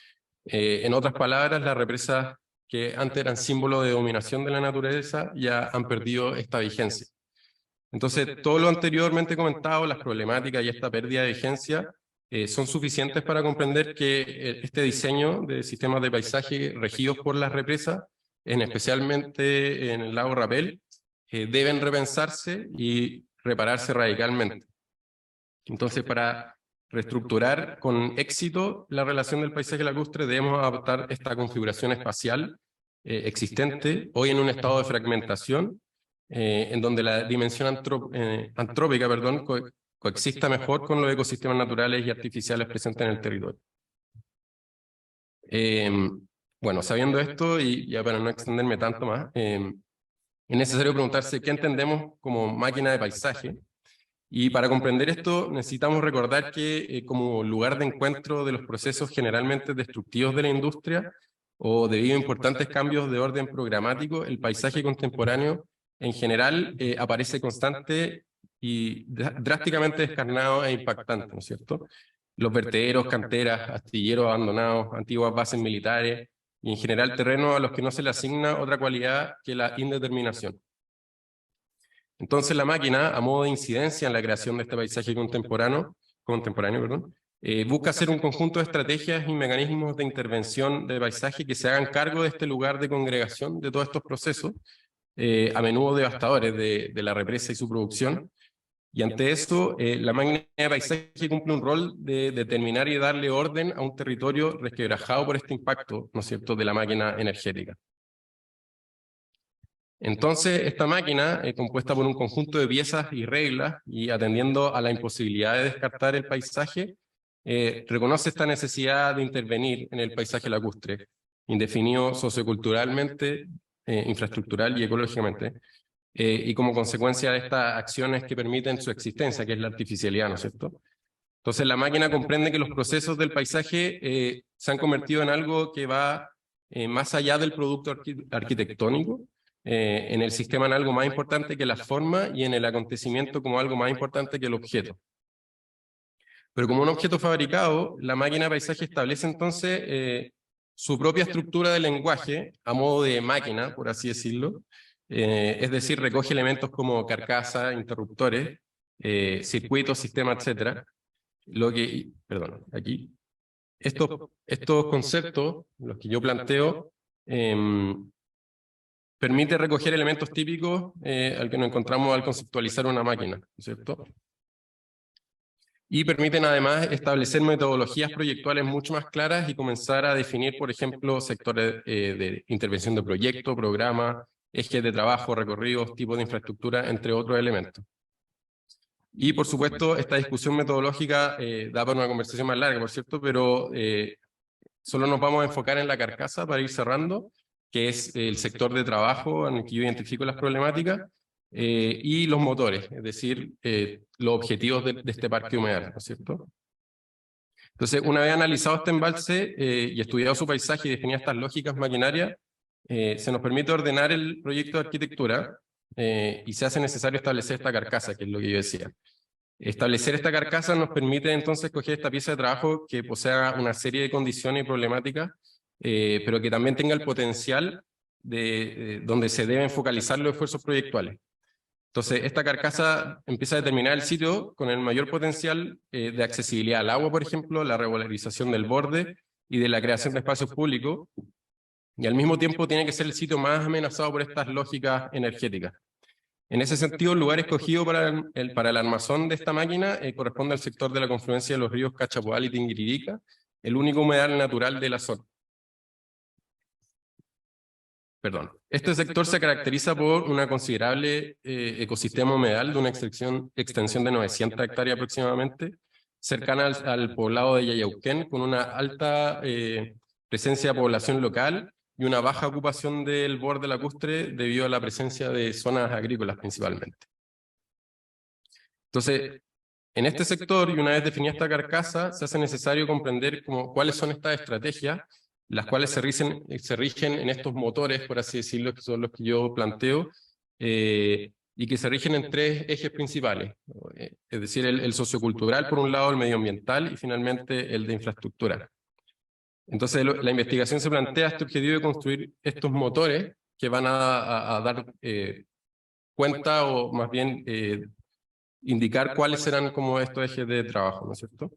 En otras palabras, las represas que antes eran símbolo de dominación de la naturaleza ya han perdido esta vigencia. Entonces, todo lo anteriormente comentado, las problemáticas y esta pérdida de vigencia, son suficientes para comprender que este diseño de sistemas de paisaje regidos por las represas, especialmente en el lago Rapel, deben repensarse y repararse radicalmente. Entonces, para reestructurar con éxito la relación del paisaje lacustre, debemos adaptar esta configuración espacial existente, hoy en un estado de fragmentación, en donde la dimensión antrópica coexista mejor con los ecosistemas naturales y artificiales presentes en el territorio. Bueno, sabiendo esto, y ya para no extenderme tanto más, es necesario preguntarse qué entendemos como máquina de paisaje. Y para comprender esto necesitamos recordar que como lugar de encuentro de los procesos generalmente destructivos de la industria o debido a importantes cambios de orden programático, el paisaje contemporáneo en general aparece constante y drásticamente descarnado e impactante, ¿no es cierto? Los vertederos, canteras, astilleros abandonados, antiguas bases militares y en general terrenos a los que no se le asigna otra cualidad que la indeterminación. Entonces la máquina, a modo de incidencia en la creación de este paisaje contemporáneo, busca hacer un conjunto de estrategias y mecanismos de intervención de paisaje que se hagan cargo de este lugar de congregación de todos estos procesos, a menudo devastadores de la represa y su producción, Y ante eso, la máquina de paisaje cumple un rol de determinar y darle orden a un territorio resquebrajado por este impacto, ¿no es cierto?, de la máquina energética. Entonces, esta máquina, compuesta por un conjunto de piezas y reglas, y atendiendo a la imposibilidad de descartar el paisaje, reconoce esta necesidad de intervenir en el paisaje lacustre, indefinido socioculturalmente, infraestructural y ecológicamente, y como consecuencia de estas acciones que permiten su existencia, que es la artificialidad, ¿no es cierto? Entonces, la máquina comprende que los procesos del paisaje se han convertido en algo que va más allá del producto arquitectónico, en el sistema en algo más importante que la forma y en el acontecimiento como algo más importante que el objeto. Pero como un objeto fabricado, la máquina de paisaje establece entonces su propia estructura de lenguaje a modo de máquina, por así decirlo, es decir, recoge elementos como carcasa, interruptores, circuitos, sistemas, etc. Perdón, aquí. Estos conceptos, los que yo planteo, permite recoger elementos típicos al que nos encontramos al conceptualizar una máquina, ¿cierto? Y permiten además establecer metodologías proyectuales mucho más claras y comenzar a definir, por ejemplo, sectores de intervención de proyecto, programa, ejes de trabajo, recorridos, tipos de infraestructura, entre otros elementos. Y por supuesto, esta discusión metodológica da para una conversación más larga, por cierto, pero solo nos vamos a enfocar en la carcasa para ir cerrando, que es el sector de trabajo en el que yo identifico las problemáticas, y los motores, es decir, los objetivos de este parque humedal, ¿no es cierto? Entonces, una vez analizado este embalse y estudiado su paisaje y definidas estas lógicas maquinarias, se nos permite ordenar el proyecto de arquitectura y se hace necesario establecer esta carcasa, que es lo que yo decía. Establecer esta carcasa nos permite entonces coger esta pieza de trabajo que posea una serie de condiciones y problemáticas, pero que también tenga el potencial de donde se deben focalizar los esfuerzos proyectuales. Entonces, esta carcasa empieza a determinar el sitio con el mayor potencial de accesibilidad al agua, por ejemplo, la regularización del borde y de la creación de espacios públicos, y al mismo tiempo tiene que ser el sitio más amenazado por estas lógicas energéticas. En ese sentido, el lugar escogido para el armazón de esta máquina corresponde al sector de la confluencia de los ríos Cachapoal y Tinguiririca, el único humedal natural de la zona. Perdón. Este sector se caracteriza por una considerable ecosistema humedal de una extensión de 900 hectáreas aproximadamente, cercana al poblado de Yayauquén, con una alta presencia de población local y una baja ocupación del borde lacustre debido a la presencia de zonas agrícolas principalmente. Entonces, en este sector, y una vez definida esta carcasa, se hace necesario comprender cuáles son estas estrategias, las cuales se rigen en estos motores, por así decirlo, que son los que yo planteo, y que se rigen en tres ejes principales, es decir, el sociocultural por un lado, el medioambiental y finalmente el de infraestructura. Entonces la investigación se plantea este objetivo de construir estos motores que van a dar cuenta o más bien indicar cuáles serán como estos ejes de trabajo, ¿no es cierto?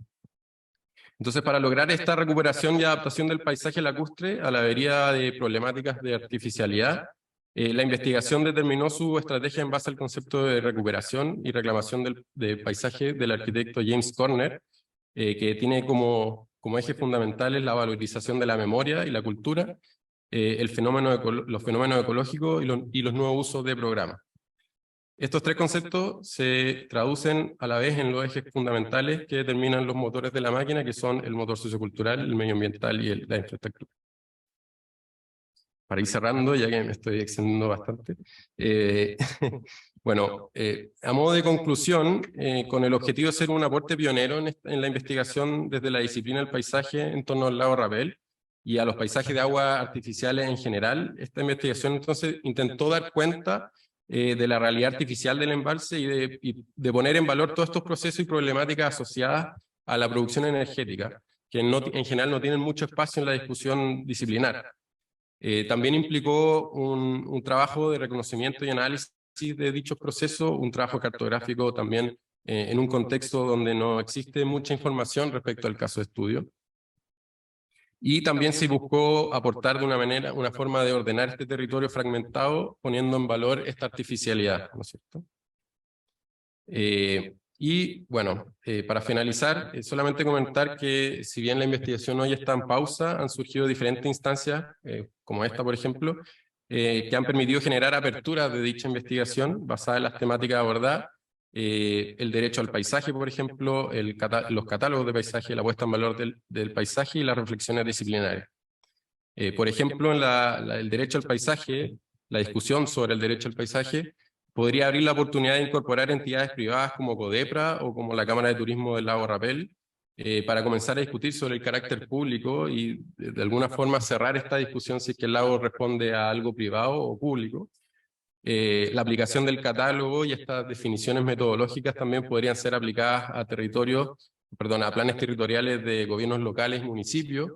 Entonces, para lograr esta recuperación y adaptación del paisaje lacustre a la deriva de problemáticas de artificialidad, la investigación determinó su estrategia en base al concepto de recuperación y reclamación del paisaje del arquitecto James Corner, que tiene como ejes fundamentales la valorización de la memoria y la cultura, los fenómenos ecológicos y los nuevos usos de programas. Estos tres conceptos se traducen a la vez en los ejes fundamentales que determinan los motores de la máquina, que son el motor sociocultural, el medioambiental y la infraestructura. Para ir cerrando, ya que me estoy extendiendo bastante. Bueno, a modo de conclusión, con el objetivo de ser un aporte pionero en la investigación desde la disciplina del paisaje en torno al lago Rapel y a los paisajes de agua artificiales en general, esta investigación entonces intentó dar cuenta de la realidad artificial del embalse y de poner en valor todos estos procesos y problemáticas asociadas a la producción energética, que en general no tienen mucho espacio en la discusión disciplinar. También implicó un trabajo de reconocimiento y análisis de dichos procesos, un trabajo cartográfico también en un contexto donde no existe mucha información respecto al caso de estudio. Y también se buscó aportar de una forma de ordenar este territorio fragmentado, poniendo en valor esta artificialidad, ¿no es cierto? Y bueno, para finalizar, solamente comentar que si bien la investigación hoy está en pausa, han surgido diferentes instancias, como esta por ejemplo, que han permitido generar aperturas de dicha investigación basada en las temáticas abordadas, el derecho al paisaje, por ejemplo, los catálogos de paisaje, la puesta en valor del paisaje y las reflexiones disciplinarias. Por ejemplo, en el derecho al paisaje, la discusión sobre el derecho al paisaje podría abrir la oportunidad de incorporar entidades privadas como CODEPRA o como la Cámara de Turismo del Lago Rapel para comenzar a discutir sobre el carácter público y de alguna forma cerrar esta discusión si es que el lago responde a algo privado o público. La aplicación del catálogo y estas definiciones metodológicas también podrían ser aplicadas a a planes territoriales de gobiernos locales y municipios.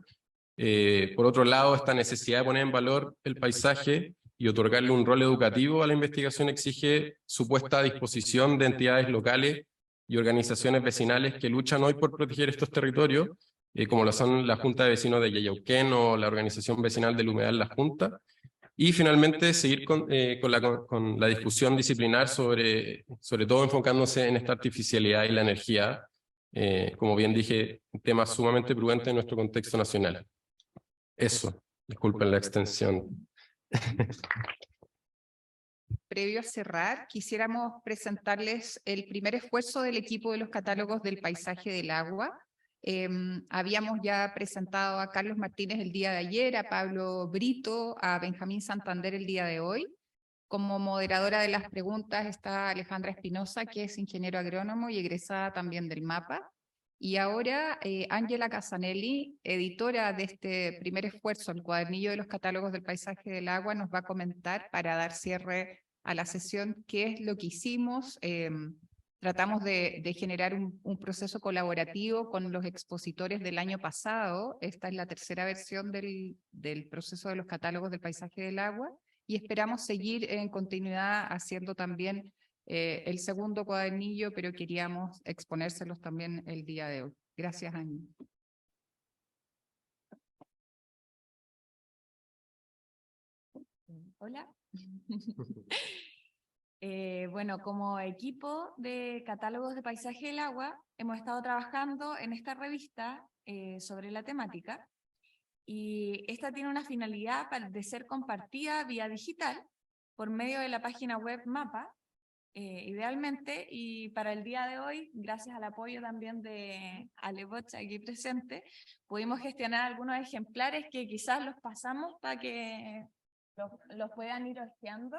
Por otro lado, esta necesidad de poner en valor el paisaje y otorgarle un rol educativo a la investigación exige su puesta a disposición de entidades locales y organizaciones vecinales que luchan hoy por proteger estos territorios, como lo son la Junta de Vecinos de Yayauquén o la Organización Vecinal del Humedal La Junta. Y finalmente, seguir con la discusión disciplinar sobre todo enfocándose en esta artificialidad y la energía, como bien dije, un tema sumamente prudente en nuestro contexto nacional. Eso, disculpen la extensión. Previo a cerrar, quisiéramos presentarles el primer esfuerzo del equipo de los catálogos del paisaje del agua. Habíamos ya presentado a Carlos Martínez el día de ayer, a Pablo Brito, a Benjamín Santander el día de hoy. Como moderadora de las preguntas está Alejandra Espinosa, que es ingeniero agrónomo y egresada también del MAPA. Y ahora Ángela Casanelli, editora de este primer esfuerzo, el cuadernillo de los catálogos del paisaje del agua, nos va a comentar para dar cierre a la sesión qué es lo que hicimos. Tratamos de generar un proceso colaborativo con los expositores del año pasado. Esta es la tercera versión del proceso de los catálogos del paisaje del agua y esperamos seguir en continuidad haciendo también el segundo cuadernillo, pero queríamos exponérselos también el día de hoy. Gracias, Ángel. Hola. Bueno, como equipo de catálogos de paisaje del agua, hemos estado trabajando en esta revista sobre la temática y esta tiene una finalidad de ser compartida vía digital por medio de la página web MAPA, idealmente, y para el día de hoy, gracias al apoyo también de Ale Bocha aquí presente, pudimos gestionar algunos ejemplares que quizás los pasamos para que los puedan ir hojeando.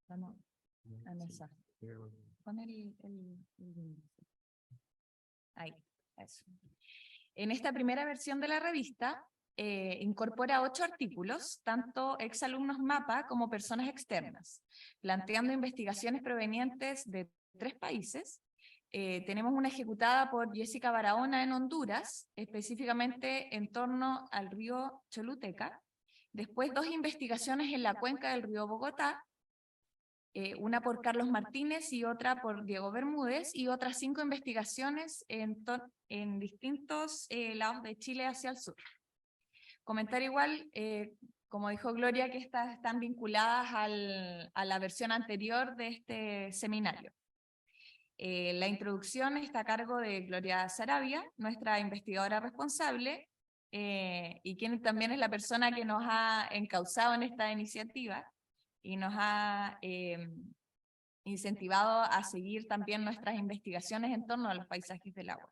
Vamos a mesa. Pon el ahí, eso. En esta primera versión de la revista incorpora 8 artículos, tanto exalumnos MAPA como personas externas, planteando investigaciones provenientes de 3 países. Tenemos una ejecutada por Jessica Barahona en Honduras, específicamente en torno al río Choluteca. Después 2 investigaciones en la cuenca del río Bogotá, una por Carlos Martínez y otra por Diego Bermúdez, y otras 5 investigaciones en distintos lados de Chile hacia el sur. Comentar igual, como dijo Gloria, que estas están vinculadas a la versión anterior de este seminario. La introducción está a cargo de Gloria Sarabia, nuestra investigadora responsable, y quien también es la persona que nos ha encauzado en esta iniciativa y nos ha incentivado a seguir también nuestras investigaciones en torno a los paisajes del agua.